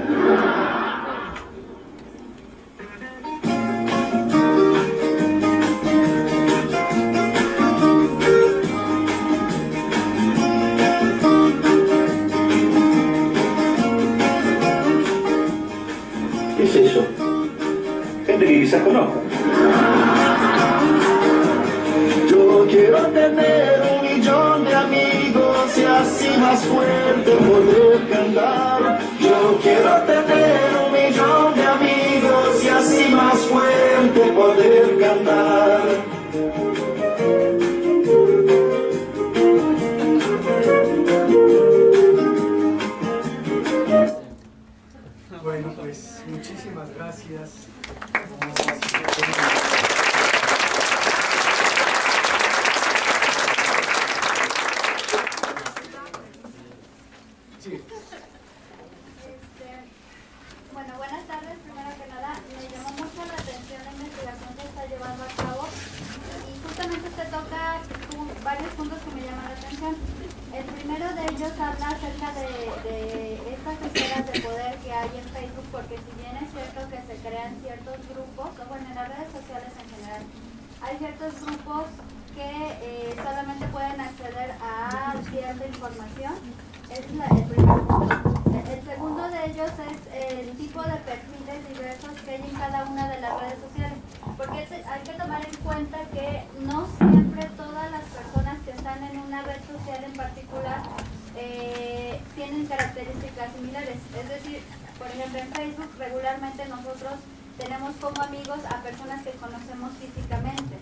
¿Qué es eso? Gente que quizás conozco. Yo quiero tener 1.000.000 de amigos y así más fuerte poder cantar. Yo quiero tener 1.000.000 de amigos y así más fuerte poder cantar. Bueno, pues muchísimas gracias. Sí. Bueno, buenas tardes. Primero que nada, me llamó mucho la atención la investigación que está llevando a cabo y justamente usted toca varios puntos que me llaman la atención. El primero de ellos habla acerca de estas esferas de poder que hay en Facebook, porque si bien es cierto que se crean ciertos grupos, o bueno, en las redes sociales en general, hay ciertos grupos que solamente pueden acceder a cierta información. Ese es el primer punto. El segundo de ellos es el tipo de perfiles diversos que hay en cada una de las redes sociales, porque hay que tomar en cuenta que no siempre todas las personas que están en una red social en particular tienen características similares. Es decir, por ejemplo, en Facebook regularmente nosotros tenemos como amigos a personas que conocemos físicamente.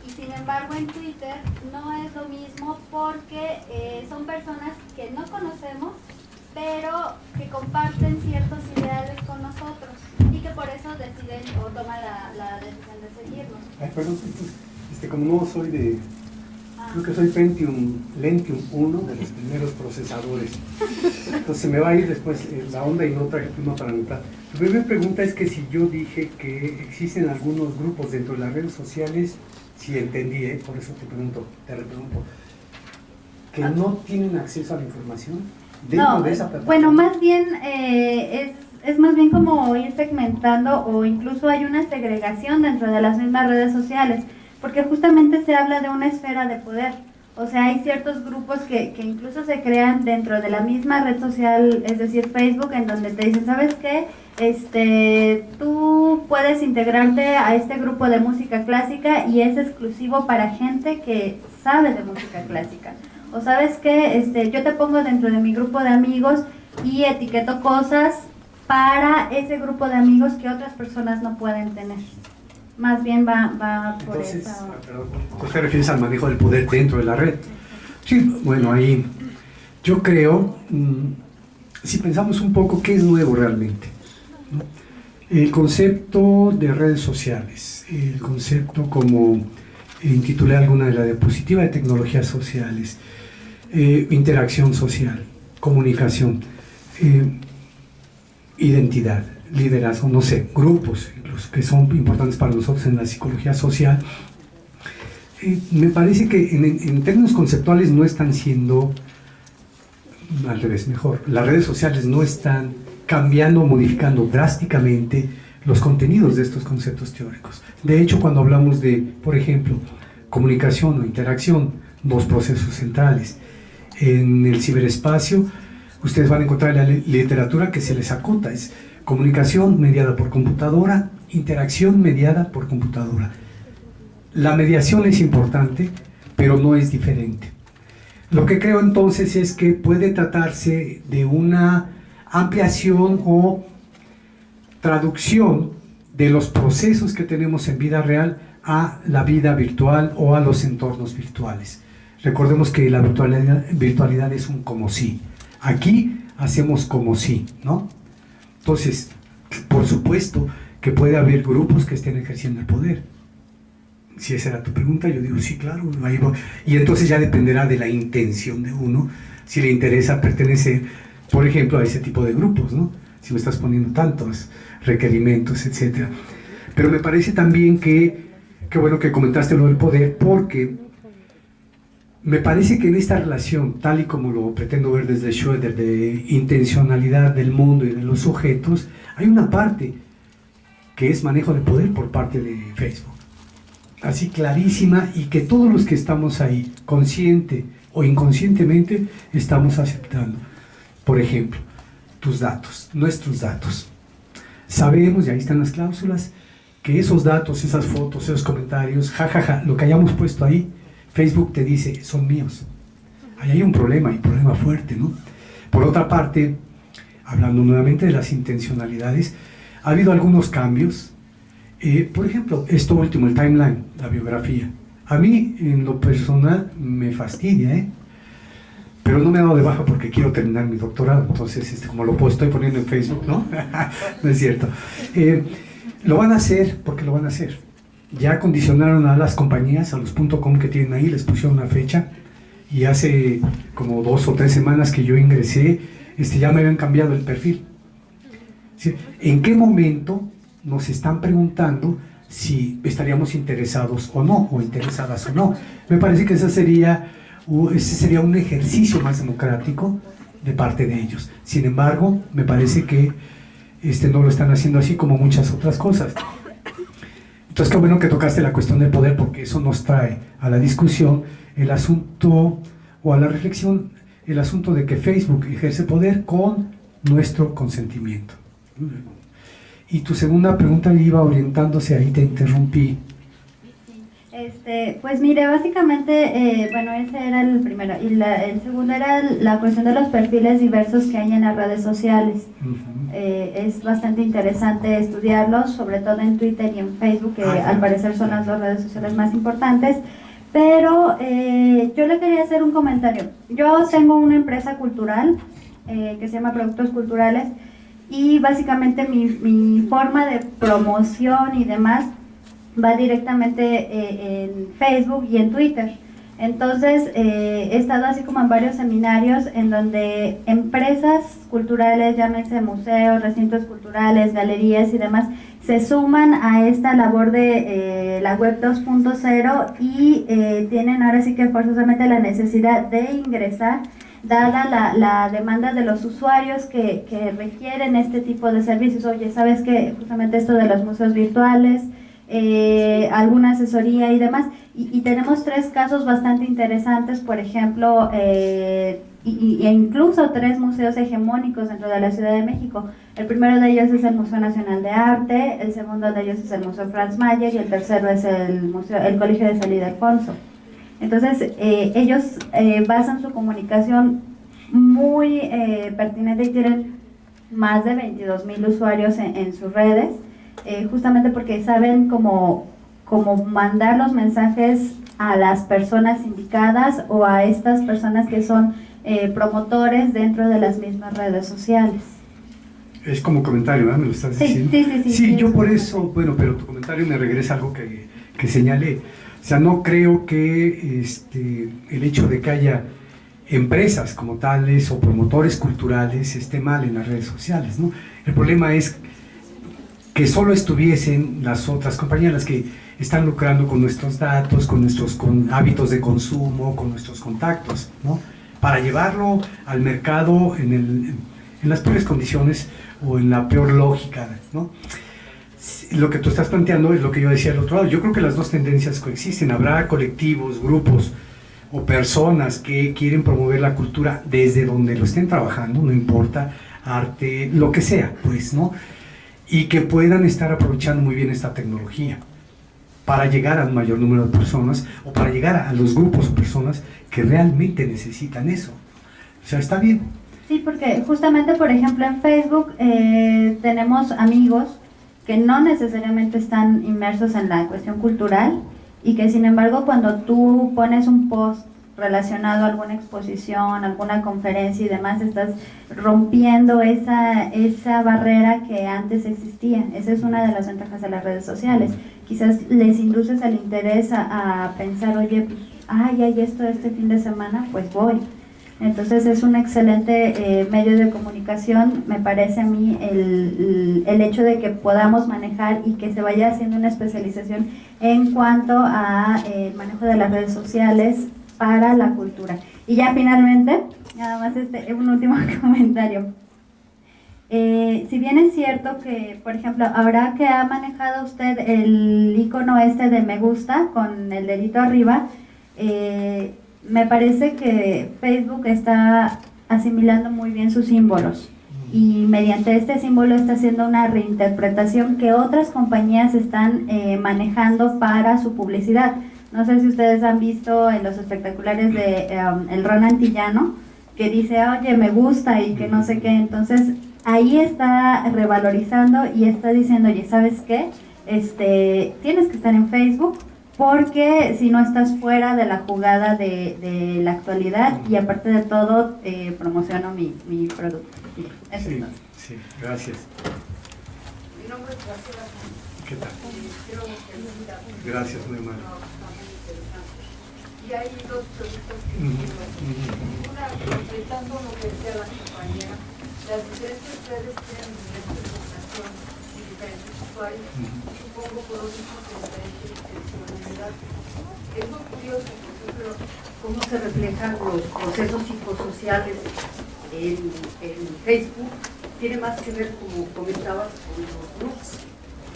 Y sin embargo en Twitter no es lo mismo porque son personas que no conocemos, pero que comparten ciertos ideales con nosotros y que por eso deciden o toman la decisión de seguirnos. Ay, perdón, como no soy de... Creo que soy Lentium 1 de los primeros procesadores. Entonces se me va a ir después la onda y no traje pluma para anotar. La primera pregunta es que si yo dije que existen algunos grupos dentro de las redes sociales, si entendí, por eso te repregunto, que no tienen acceso a la información dentro de esa plataforma. Bueno, más bien es más bien como ir segmentando, o incluso hay una segregación dentro de las mismas redes sociales, porque justamente se habla de una esfera de poder. O sea, hay ciertos grupos que incluso se crean dentro de la misma red social, es decir, Facebook, en donde te dicen, ¿sabes qué? Tú puedes integrarte a este grupo de música clásica y es exclusivo para gente que sabe de música clásica. O ¿sabes qué? Yo te pongo dentro de mi grupo de amigos y etiqueto cosas para ese grupo de amigos que otras personas no pueden tener. Más bien va por Entonces, esa... ¿tú te refieres al manejo del poder dentro de la red? Sí, bueno, ahí yo creo, si pensamos un poco, ¿qué es nuevo realmente? ¿No? El concepto de redes sociales, el concepto como intitulé alguna de la diapositiva de tecnologías sociales, interacción social, comunicación, identidad, liderazgo, no sé, grupos incluso, que son importantes para nosotros en la psicología social. Me parece que en términos conceptuales no están siendo, al revés, mejor, las redes sociales no están cambiando o modificando drásticamente los contenidos de estos conceptos teóricos. De hecho, cuando hablamos de, por ejemplo, comunicación o interacción, dos procesos centrales, en el ciberespacio, ustedes van a encontrar la literatura que se les acota, es comunicación mediada por computadora, interacción mediada por computadora. La mediación es importante, pero no es diferente. Lo que creo entonces es que puede tratarse de una ampliación o traducción de los procesos que tenemos en vida real a la vida virtual o a los entornos virtuales. Recordemos que la virtualidad es un como si. Aquí hacemos como si, ¿no? Entonces, por supuesto que puede haber grupos que estén ejerciendo el poder. Si esa era tu pregunta, yo digo, sí, claro, ahí voy. Y entonces ya dependerá de la intención de uno, si le interesa pertenecer, por ejemplo, a ese tipo de grupos, ¿no? Si me estás poniendo tantos requerimientos, etc. Pero me parece también que bueno que comentaste lo del poder, porque me parece que en esta relación, tal y como lo pretendo ver desde Schroeder, de intencionalidad del mundo y de los sujetos, hay una parte que es manejo de poder por parte de Facebook. Así clarísima, y que todos los que estamos ahí, consciente o inconscientemente, estamos aceptando. Por ejemplo, tus datos, nuestros datos. Sabemos, y ahí están las cláusulas, que esos datos, esas fotos, esos comentarios, jajaja, lo que hayamos puesto ahí, Facebook te dice, son míos. Ahí hay un problema, y un problema fuerte, ¿no? Por otra parte, hablando nuevamente de las intencionalidades, ha habido algunos cambios. Por ejemplo, esto último, el timeline, la biografía. A mí, en lo personal, me fastidia, pero no me he dado de baja porque quiero terminar mi doctorado. Entonces, como lo estoy poniendo en Facebook, ¿no? No es cierto. Lo van a hacer porque lo van a hacer. Ya condicionaron a las compañías, a los .com que tienen ahí, les pusieron una fecha, y hace como 2 o 3 semanas que yo ingresé, ya me habían cambiado el perfil. ¿Sí? ¿En qué momento nos están preguntando si estaríamos interesados o no, o interesadas o no? Me parece que ese sería un ejercicio más democrático de parte de ellos. Sin embargo, me parece que no lo están haciendo así, como muchas otras cosas. Entonces, qué bueno que tocaste la cuestión del poder, porque eso nos trae a la discusión el asunto, o a la reflexión, el asunto de que Facebook ejerce poder con nuestro consentimiento. Y tu segunda pregunta iba orientándose, ahí te interrumpí. Sí. Pues mire, básicamente, bueno, ese era el primero. Y el segundo era la cuestión de los perfiles diversos que hay en las redes sociales. Es bastante interesante estudiarlos, sobre todo en Twitter y en Facebook, que al parecer son las dos redes sociales más importantes. Pero yo le quería hacer un comentario. Yo tengo una empresa cultural que se llama Productos Culturales, y básicamente mi forma de promoción y demás va directamente en Facebook y en Twitter. Entonces he estado así como en varios seminarios en donde empresas culturales, llámense museos, recintos culturales, galerías y demás, se suman a esta labor de la web 2.0 y tienen ahora sí que forzosamente la necesidad de ingresar, dada la demanda de los usuarios que requieren este tipo de servicios. Oye, ¿sabes qué? Justamente esto de los museos virtuales, alguna asesoría y demás. Y tenemos 3 casos bastante interesantes, por ejemplo, e incluso 3 museos hegemónicos dentro de la Ciudad de México. El primero de ellos es el Museo Nacional de Arte, el segundo de ellos es el Museo Franz Mayer y el tercero es el Colegio de San Ildefonso. Entonces, ellos basan su comunicación muy pertinente y tienen más de 22,000 usuarios en sus redes, justamente porque saben cómo mandar los mensajes a las personas indicadas o a estas personas que son promotores dentro de las mismas redes sociales. Es como comentario, ¿verdad? ¿Me lo estás diciendo? Sí, yo por eso, bueno, pero tu comentario me regresa a algo que señalé. O sea, no creo que el hecho de que haya empresas como tales o promotores culturales esté mal en las redes sociales, ¿no? El problema es que solo estuviesen las otras compañías las que están lucrando con nuestros datos, con nuestros hábitos de consumo, con nuestros contactos, ¿no? Para llevarlo al mercado en las peores condiciones o en la peor lógica, ¿no? Lo que tú estás planteando es lo que yo decía al otro lado. Yo creo que las dos tendencias coexisten. Habrá colectivos, grupos o personas que quieren promover la cultura desde donde lo estén trabajando, no importa, arte, lo que sea, pues, ¿no? Y que puedan estar aprovechando muy bien esta tecnología para llegar a un mayor número de personas o para llegar a los grupos o personas que realmente necesitan eso. O sea, está bien. Sí, porque justamente, por ejemplo, en Facebook tenemos amigos que no necesariamente están inmersos en la cuestión cultural y que sin embargo cuando tú pones un post relacionado a alguna exposición, alguna conferencia y demás, estás rompiendo esa barrera que antes existía. Esa es una de las ventajas de las redes sociales. Quizás les induces el interés a pensar, oye, pues, hay esto este fin de semana, pues voy. Entonces es un excelente medio de comunicación, me parece a mí, el hecho de que podamos manejar y que se vaya haciendo una especialización en cuanto a manejo de las redes sociales para la cultura. Y ya finalmente, nada más un último comentario. Si bien es cierto que, por ejemplo, ahora que ha manejado usted el icono de me gusta con el dedito arriba, me parece que Facebook está asimilando muy bien sus símbolos y mediante este símbolo está haciendo una reinterpretación que otras compañías están manejando para su publicidad. No sé si ustedes han visto en los espectaculares de el Ron Antillano, que dice, oye, me gusta y que no sé qué. Entonces ahí está revalorizando y está diciendo, oye, ¿sabes qué? Tienes que estar en Facebook, porque si no estás fuera de la jugada de la actualidad y aparte de todo promociono mi producto. Sí, sí, gracias. Mi nombre es Graciela. ¿Qué tal? Quiero felicitar. Gracias, muy mal. Y hay 2 preguntas que quiero hacer. Una, completando lo que decía la compañera, las diferentes redes tienen diferentes información y diferentes usuarios. Supongo por lo mismo que diferente intencionalidad. Es muy curioso, por ejemplo, cómo se reflejan los procesos psicosociales en Facebook. Tiene más que ver, como comentabas, con los grupos.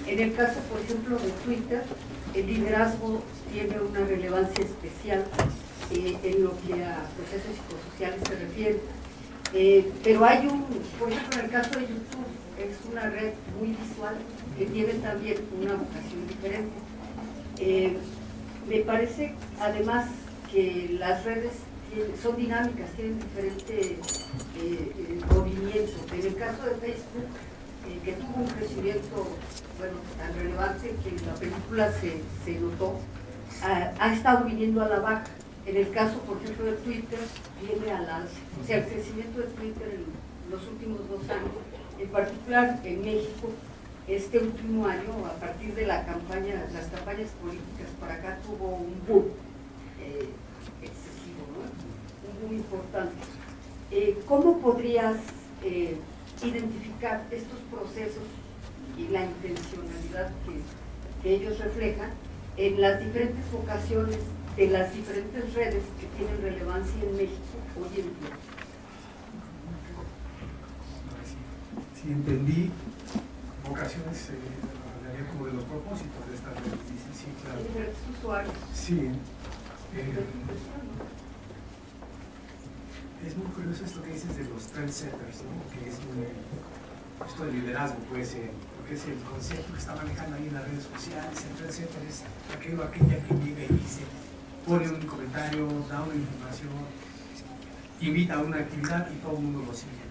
En el caso, por ejemplo, de Twitter, el liderazgo tiene una relevancia especial en lo que a procesos psicosociales se refiere. Pero hay por ejemplo, en el caso de YouTube, es una red muy visual que tiene también una vocación diferente. me parece además que las redes son dinámicas, tienen diferente movimiento. En el caso de Facebook, que tuvo un crecimiento bueno, tan relevante que en la película se notó, ha estado viniendo a la baja. En el caso, por ejemplo, de Twitter, viene al alza. O sea, el crecimiento de Twitter en los últimos 2 años, en particular en México, este último año, a partir de las campañas políticas para acá, tuvo un boom excesivo, ¿no? Un boom importante. ¿Cómo podrías identificar estos procesos y la intencionalidad que ellos reflejan en las diferentes vocaciones de las diferentes redes que tienen relevancia en México hoy en día? Si entendí, vocaciones hablaría como de los propósitos de estas redes. Sí, claro. Diferentes usuarios. Sí. Es muy curioso esto que dices de los trendsetters, ¿no? Que es esto de liderazgo, pues, porque es el concepto que está manejando ahí en las redes sociales. El trendsetter es aquella que llega y dice, pone un comentario, da una información, invita a una actividad y todo el mundo lo sigue.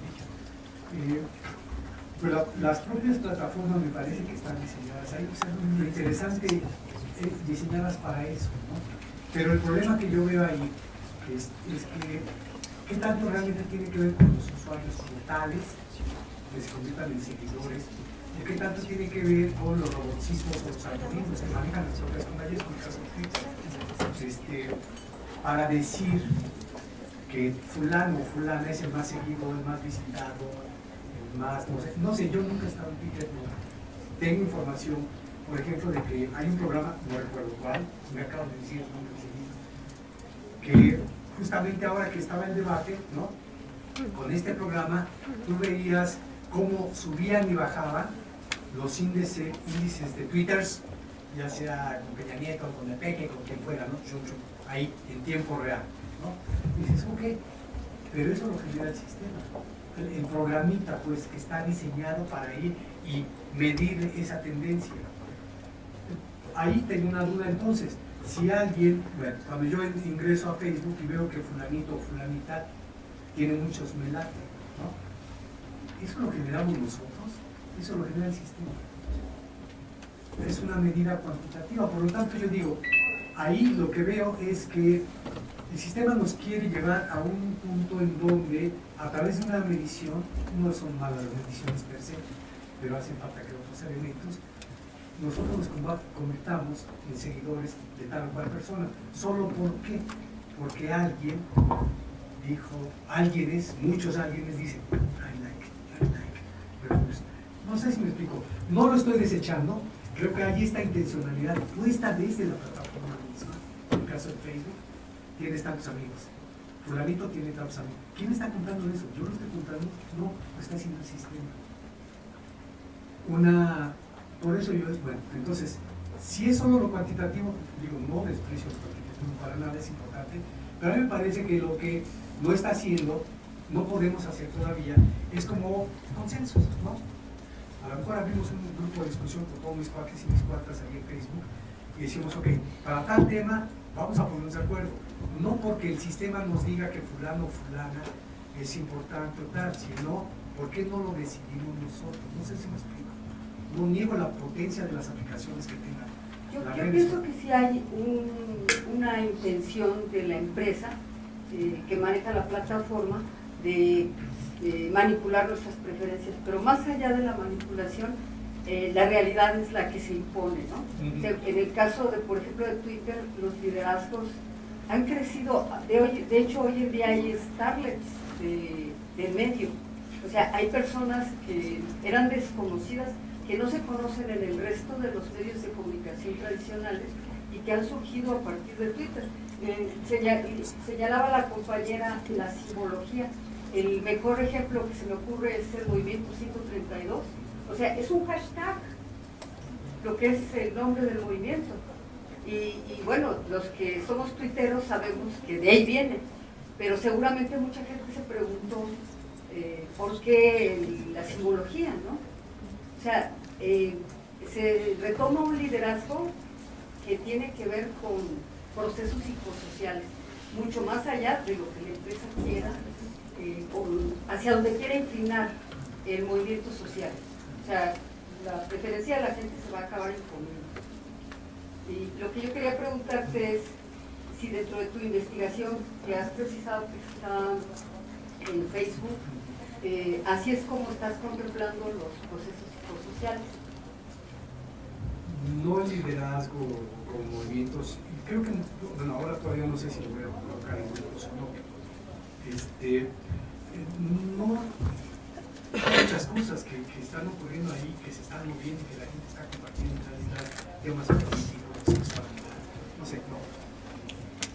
Pero las propias plataformas me parece que están diseñadas ahí, o sea, lo interesante es diseñadas para eso, ¿no? Pero el problema que yo veo ahí es que ¿qué tanto realmente tiene que ver con los usuarios como tales, que se conviertan en seguidores? ¿Y qué tanto tiene que ver con los robotismos o los algoritmos que manejan las propias pantallas con caso para decir que fulano o fulana es el más seguido, el más visitado, el más, no sé, yo nunca he estado en Twitter, no. Tengo información, por ejemplo, de que hay un programa, no recuerdo cuál, me acabo de decir, que justamente ahora que estaba el debate, ¿no? Con este programa, tú veías cómo subían y bajaban los índices de Twitters, ya sea con Peña Nieto, con el Peque, con quien fuera, ¿no? Ahí en tiempo real, ¿no? Y dices, ok, pero eso lo genera el sistema. El programita, pues, que está diseñado para ir y medir esa tendencia. Ahí tengo una duda entonces. Si alguien, bueno, cuando yo ingreso a Facebook y veo que fulanito o fulanita tiene muchos me late, ¿no? ¿Eso lo generamos nosotros? ¿Eso lo genera el sistema? Es una medida cuantitativa, por lo tanto yo digo, ahí lo que veo es que el sistema nos quiere llevar a un punto en donde a través de una medición, no son malas las mediciones per se, pero hacen falta que otros elementos, nosotros nos convertamos en seguidores de tal o cual persona. ¿Solo por qué? Porque alguien dijo, muchos alguienes dicen, I like, me gusta. No sé si me explico, no lo estoy desechando, creo que hay esta intencionalidad puesta desde la plataforma misma. En el caso de Facebook, tienes tantos amigos, fulanito tiene tantos amigos. ¿Quién está contando eso? ¿Yo lo estoy contando? No, lo está haciendo el sistema. Por eso yo, bueno, entonces, si es solo lo cuantitativo, digo, no desprecio lo cuantitativo, para nada es importante, pero a mí me parece que lo que no está haciendo, no podemos hacer todavía, es como consensos, ¿no? A lo mejor abrimos un grupo de discusión con todos mis cuates y mis cuatas ahí en Facebook y decimos, ok, para tal tema vamos a ponernos de acuerdo, no porque el sistema nos diga que fulano o fulana es importante o tal, sino ¿por qué no lo decidimos nosotros? No sé si me explico. No niego la potencia de las aplicaciones que tengan. Yo pienso que sí hay una intención de la empresa que maneja la plataforma de manipular nuestras preferencias, pero más allá de la manipulación, la realidad es la que se impone, ¿no? O sea, en el caso, por ejemplo, de Twitter, los liderazgos han crecido, de hecho hoy en día hay starlets del medio, o sea, hay personas que eran desconocidas, que no se conocen en el resto de los medios de comunicación tradicionales y que han surgido a partir de Twitter. Señalaba la compañera la simbología. El mejor ejemplo que se me ocurre es el movimiento 532. O sea, es un hashtag, lo que es el nombre del movimiento. Y bueno, los que somos tuiteros sabemos que de ahí viene, pero seguramente mucha gente se preguntó por qué la simbología, ¿no? O sea, se retoma un liderazgo que tiene que ver con procesos psicosociales, mucho más allá de lo que la empresa quiera, hacia donde quiera inclinar el movimiento social. O sea, la preferencia de la gente se va a acabar imponiendo. Y lo que yo quería preguntarte es si dentro de tu investigación, que has precisado que está en Facebook, así es como estás contemplando los procesos psicosociales. No el liderazgo con movimientos, creo que, bueno, ahora todavía no sé si lo voy a colocar en grupos o no. No, hay muchas cosas que están ocurriendo ahí, que se están moviendo, que la gente está compartiendo temas políticos, sexualidad, no sé, no.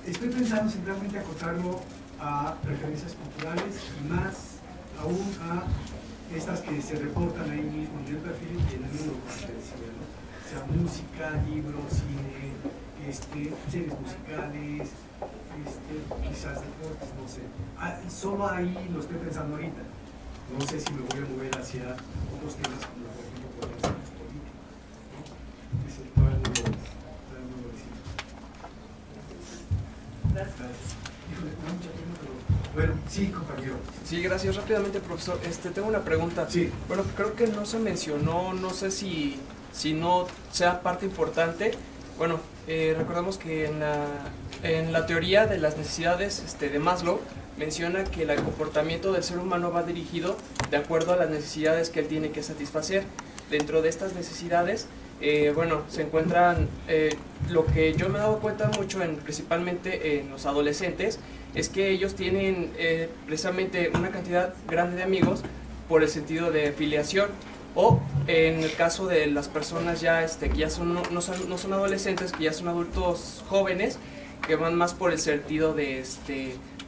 Estoy pensando simplemente acotarlo a preferencias culturales y más aún a estas que se reportan ahí mismo en el perfil y en el mundo confidencial, ¿no? O sea, música, libros, cine, series musicales, quizás deportes, no sé. Solo ahí lo estoy pensando ahorita. No sé si me voy a mover hacia otros temas como por ejemplo podrían ser los políticos, ¿no? Eso todavía no lo decimos. Gracias. Híjole, mucha pena, pero bueno, sí, compañero. Sí, gracias. Rápidamente, profesor, tengo una pregunta. Sí. Bueno, creo que no se mencionó, no sé si no sea parte importante. Bueno, recordamos que en la teoría de las necesidades de Maslow menciona que el comportamiento del ser humano va dirigido de acuerdo a las necesidades que él tiene que satisfacer. Dentro de estas necesidades, bueno, se encuentran, lo que yo me he dado cuenta mucho, principalmente en los adolescentes, es que ellos tienen precisamente una cantidad grande de amigos por el sentido de filiación, o en el caso de las personas ya que ya no son adolescentes, que ya son adultos jóvenes, que van más por el sentido de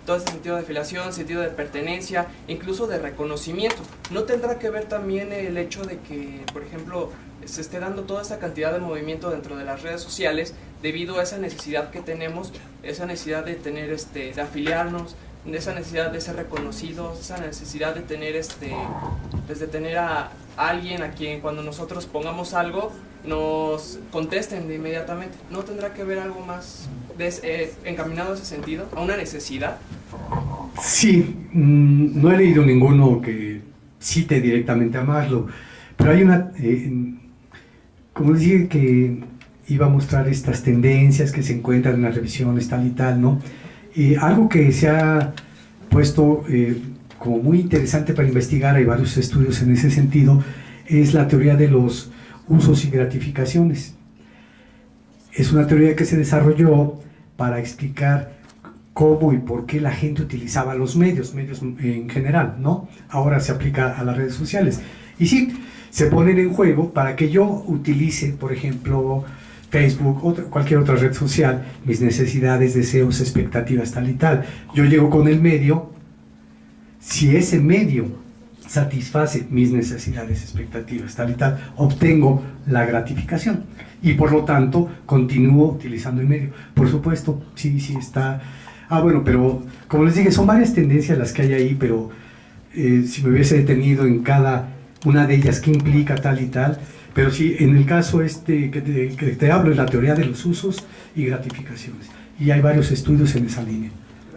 todo este sentido de afiliación, sentido de pertenencia, incluso de reconocimiento. ¿No tendrá que ver también el hecho de que, por ejemplo, se esté dando toda esta cantidad de movimiento dentro de las redes sociales debido a esa necesidad que tenemos, esa necesidad de tener, de afiliarnos, de esa necesidad de ser reconocidos, esa necesidad de tener, de tener a alguien a quien cuando nosotros pongamos algo nos contesten de inmediatamente? ¿No tendrá que ver algo más encaminado a ese sentido, a una necesidad? Sí, no he leído ninguno que cite directamente a Maslow, pero hay una, como les dije, que iba a mostrar estas tendencias que se encuentran en las revisiones tal y tal, ¿no? Algo que se ha puesto como muy interesante para investigar, hay varios estudios en ese sentido, es la teoría de los usos y gratificaciones. Es una teoría que se desarrolló para explicar cómo y por qué la gente utilizaba los medios en general, ¿no? Ahora se aplica a las redes sociales. Y sí, se ponen en juego para que yo utilice, por ejemplo, Facebook o cualquier otra red social, mis necesidades, deseos, expectativas, tal y tal. Yo llego con el medio, si ese medio satisface mis necesidades, expectativas, tal y tal, obtengo la gratificación y por lo tanto continúo utilizando el medio. Por supuesto, sí está... bueno, pero como les dije, son varias tendencias las que hay ahí, pero si me hubiese detenido en cada una de ellas, qué implica tal y tal, pero sí, en el caso que te hablo es la teoría de los usos y gratificaciones, y hay varios estudios en esa línea.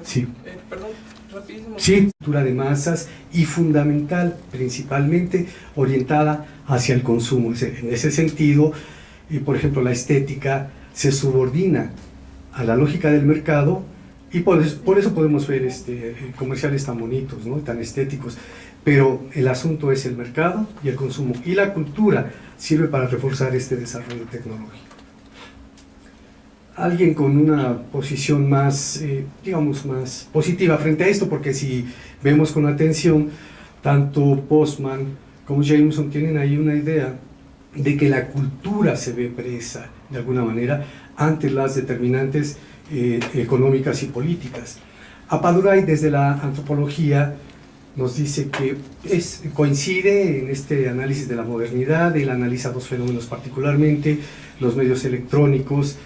Sí. Perdón, rapidísimo. Sí, cultura de masas y fundamental, principalmente orientada hacia el consumo. En ese sentido, por ejemplo, la estética se subordina a la lógica del mercado y por eso podemos ver comerciales tan bonitos, ¿no? Tan estéticos. Pero el asunto es el mercado y el consumo. Y la cultura sirve para reforzar este desarrollo tecnológico. Alguien con una posición más, digamos, más positiva frente a esto, porque si vemos con atención, tanto Postman como Jameson tienen ahí una idea de que la cultura se ve presa, de alguna manera, ante las determinantes económicas y políticas. Apadurai, desde la antropología, nos dice que coincide en este análisis de la modernidad. Él analiza dos fenómenos particularmente, los medios electrónicos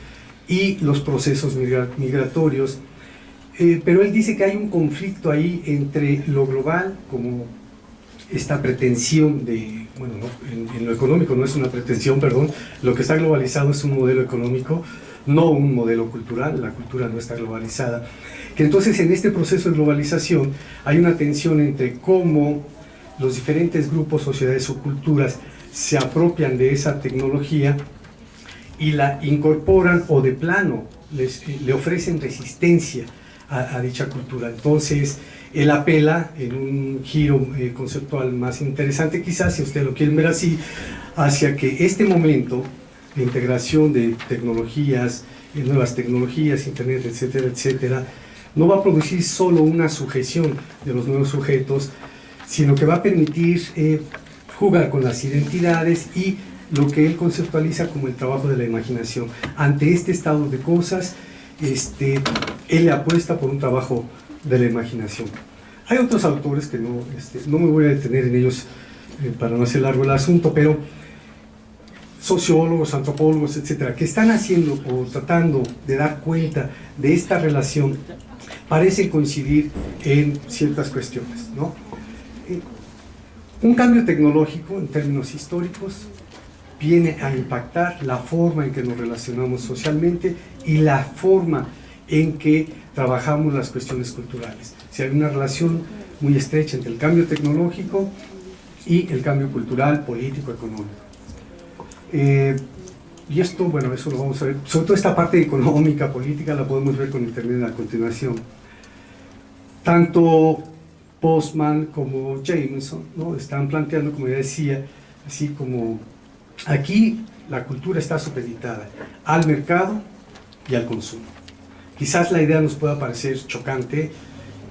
y los procesos migratorios, pero él dice que hay un conflicto ahí entre lo global, como esta pretensión de bueno, no, en lo económico no es una pretensión, perdón, lo que está globalizado es un modelo económico, no un modelo cultural, la cultura no está globalizada, que entonces en este proceso de globalización hay una tensión entre cómo los diferentes grupos, sociedades o culturas se apropian de esa tecnología y la incorporan o de plano le ofrecen resistencia a dicha cultura. Entonces él apela en un giro conceptual más interesante, quizás si ustedes lo quieren ver así, hacia que este momento de integración de tecnologías, nuevas tecnologías, internet, etcétera, etcétera, no va a producir solo una sujeción de los nuevos sujetos, sino que va a permitir jugar con las identidades y lo que él conceptualiza como el trabajo de la imaginación. Ante este estado de cosas, él le apuesta por un trabajo de la imaginación. Hay otros autores que no me voy a detener en ellos para no hacer largo el asunto, pero sociólogos, antropólogos, etcétera, que están haciendo o tratando de dar cuenta de esta relación, parecen coincidir en ciertas cuestiones, ¿no? Un cambio tecnológico en términos históricos viene a impactar la forma en que nos relacionamos socialmente y la forma en que trabajamos las cuestiones culturales. Si hay una relación muy estrecha entre el cambio tecnológico y el cambio cultural, político, económico. Y esto, bueno, eso lo vamos a ver, sobre todo esta parte económica, política, la podemos ver con Internet a continuación. Tanto Postman como Jameson, ¿no?, están planteando, como ya decía, así como aquí la cultura está supeditada al mercado y al consumo. Quizás la idea nos pueda parecer chocante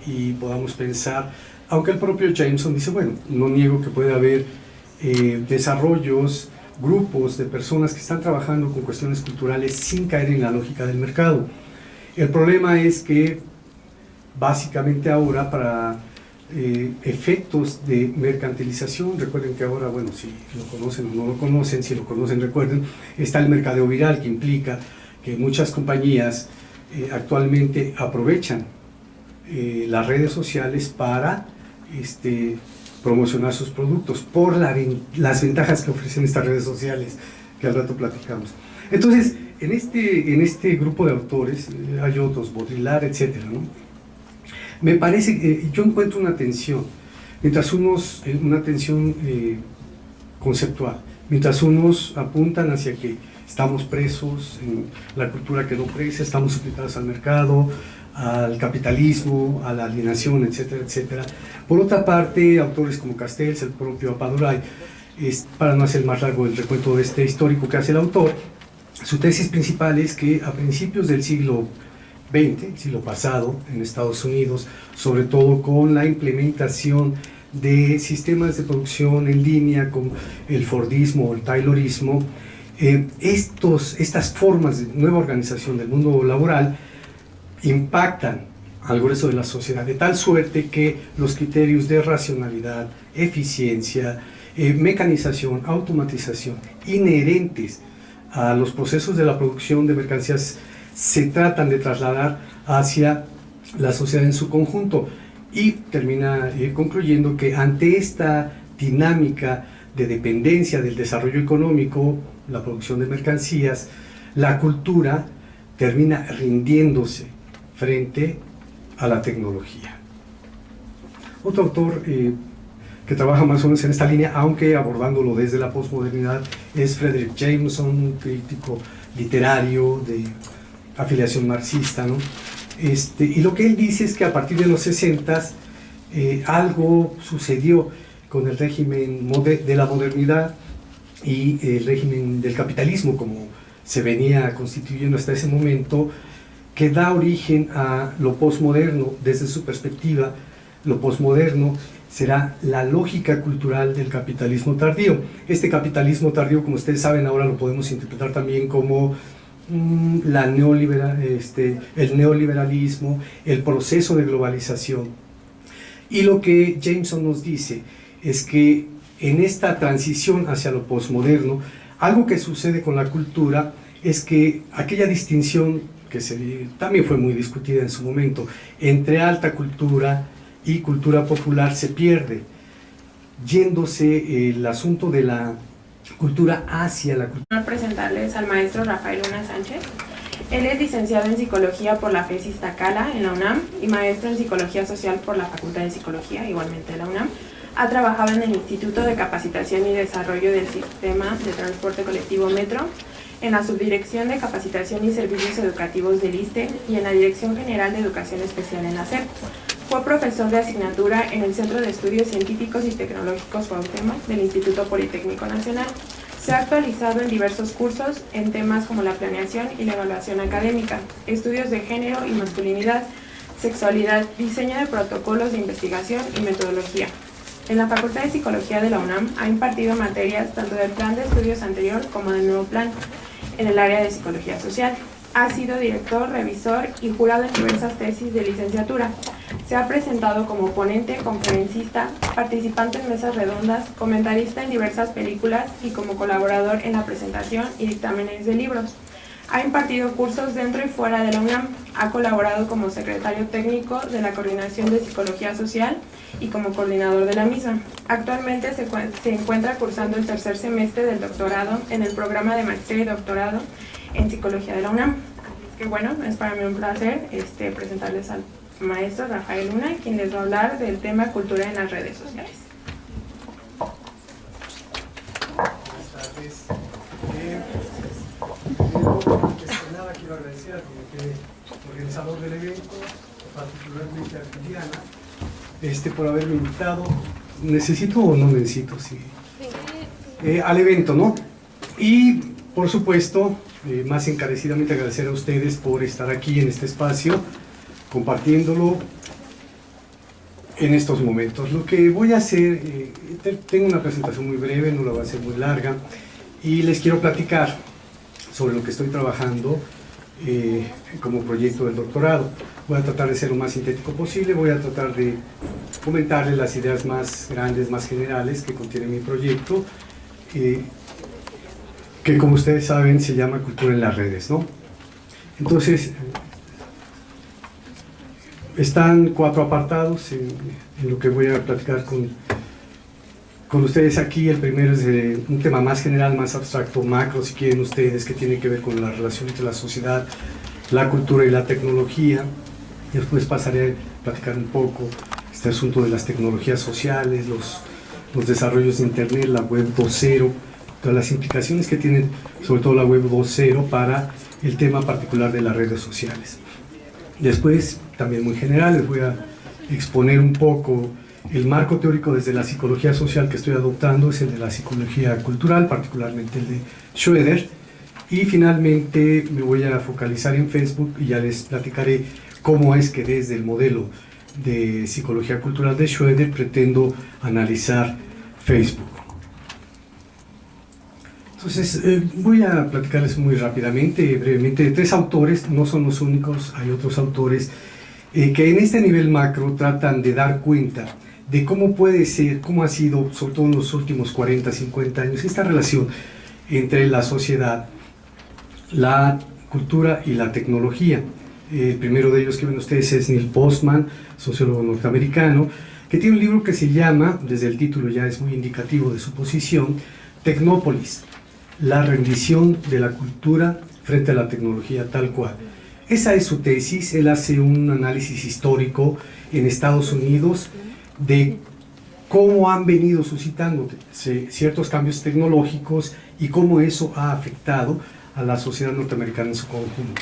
y podamos pensar, aunque el propio Jameson dice, bueno, no niego que puede haber desarrollos, grupos de personas que están trabajando con cuestiones culturales sin caer en la lógica del mercado. El problema es que básicamente ahora para efectos de mercantilización, recuerden que ahora, bueno, si lo conocen o no lo conocen, si lo conocen recuerden, está el mercadeo viral, que implica que muchas compañías actualmente aprovechan las redes sociales para promocionar sus productos por las ventajas que ofrecen estas redes sociales, que al rato platicamos. Entonces, en este grupo de autores, hay otros, Baudrillard, etcétera, ¿no? Me parece que yo encuentro una tensión, una tensión conceptual, mientras unos apuntan hacia que estamos presos en la cultura que no precia, estamos supeditados al mercado, al capitalismo, a la alienación, etcétera, etcétera. Por otra parte, autores como Castells, el propio Apadurai, para no hacer más largo el recuento de este histórico que hace el autor, su tesis principal es que a principios del siglo XX, siglo pasado, en Estados Unidos, sobre todo con la implementación de sistemas de producción en línea, como el Fordismo o el Taylorismo, estas formas de nueva organización del mundo laboral impactan al grueso de la sociedad, de tal suerte que los criterios de racionalidad, eficiencia, mecanización, automatización, inherentes a los procesos de la producción de mercancías, se tratan de trasladar hacia la sociedad en su conjunto, y termina concluyendo que ante esta dinámica de dependencia del desarrollo económico, la producción de mercancías, la cultura termina rindiéndose frente a la tecnología. Otro autor que trabaja más o menos en esta línea, aunque abordándolo desde la posmodernidad, es Frederick Jameson, un crítico literario de afiliación marxista, ¿no? Y lo que él dice es que a partir de los 60s algo sucedió con el régimen de la modernidad y el régimen del capitalismo, como se venía constituyendo hasta ese momento, que da origen a lo posmoderno. Desde su perspectiva, lo posmoderno será la lógica cultural del capitalismo tardío. Este capitalismo tardío, como ustedes saben, ahora lo podemos interpretar también como el neoliberalismo, el proceso de globalización. Y lo que Jameson nos dice es que en esta transición hacia lo posmoderno, algo que sucede con la cultura es que aquella distinción que también fue muy discutida en su momento entre alta cultura y cultura popular se pierde. yéndose el asunto de la cultura hacia la cultura. Quiero presentarles al maestro Rafael Luna Sánchez. Él es licenciado en Psicología por la FES Iztacala en la UNAM y maestro en Psicología Social por la Facultad de Psicología, igualmente de la UNAM. Ha trabajado en el Instituto de Capacitación y Desarrollo del Sistema de Transporte Colectivo Metro, en la Subdirección de Capacitación y Servicios Educativos del ISSSTE y en la Dirección General de Educación Especial en la SEP. Fue profesor de asignatura en el Centro de Estudios Científicos y Tecnológicos Cuauhtémoc del Instituto Politécnico Nacional. Se ha actualizado en diversos cursos en temas como la planeación y la evaluación académica, estudios de género y masculinidad, sexualidad, diseño de protocolos de investigación y metodología. En la Facultad de Psicología de la UNAM ha impartido materias tanto del plan de estudios anterior como del nuevo plan en el área de Psicología Social. Ha sido director, revisor y jurado en diversas tesis de licenciatura. Se ha presentado como ponente, conferencista, participante en mesas redondas, comentarista en diversas películas y como colaborador en la presentación y dictámenes de libros. Ha impartido cursos dentro y fuera de la UNAM. Ha colaborado como secretario técnico de la Coordinación de Psicología Social y como coordinador de la misma. Actualmente se encuentra cursando el tercer semestre del doctorado en el programa de maestría y doctorado en Psicología de la UNAM. Así que bueno, es para mí un placer presentarles al maestro Rafael Luna, quien les va a hablar del tema cultura en las redes sociales. Buenas tardes. Antes que nada quiero agradecer al comité organizador del evento, particularmente a Juliana, por haberme invitado. ¿Necesito o no necesito? Sí. Al evento, ¿no? Y por supuesto, más encarecidamente agradecer a ustedes por estar aquí en este espacio, compartiéndolo en estos momentos. Lo que voy a hacer, tengo una presentación muy breve, no la voy a hacer muy larga, y les quiero platicar sobre lo que estoy trabajando como proyecto del doctorado. Voy a tratar de ser lo más sintético posible, voy a tratar de comentarles las ideas más grandes, más generales que contiene mi proyecto, que como ustedes saben se llama Cultura en las Redes, ¿no? Entonces, están 4 apartados en lo que voy a platicar con ustedes aquí. El primero es un tema más general, más abstracto, macro, si quieren ustedes, que tiene que ver con la relación entre la sociedad, la cultura y la tecnología. Y después pasaré a platicar un poco este asunto de las tecnologías sociales, los desarrollos de Internet, la web 2.0, todas las implicaciones que tiene sobre todo la web 2.0 para el tema particular de las redes sociales. Después, también muy general, les voy a exponer un poco el marco teórico desde la psicología social que estoy adoptando, es el de la psicología cultural, particularmente el de Schroeder. Y finalmente me voy a focalizar en Facebook y ya les platicaré cómo es que desde el modelo de psicología cultural de Schroeder pretendo analizar Facebook. Entonces, voy a platicarles muy rápidamente, brevemente, de 3 autores, no son los únicos, hay otros autores que en este nivel macro tratan de dar cuenta de cómo puede ser, cómo ha sido, sobre todo en los últimos 40, 50 años, esta relación entre la sociedad, la cultura y la tecnología. El primero de ellos que ven ustedes es Neil Postman, sociólogo norteamericano, que tiene un libro que se llama, desde el título ya es muy indicativo de su posición, Tecnópolis, la rendición de la cultura frente a la tecnología tal cual. Esa es su tesis. Él hace un análisis histórico en Estados Unidos de cómo han venido suscitándose ciertos cambios tecnológicos y cómo eso ha afectado a la sociedad norteamericana en su conjunto.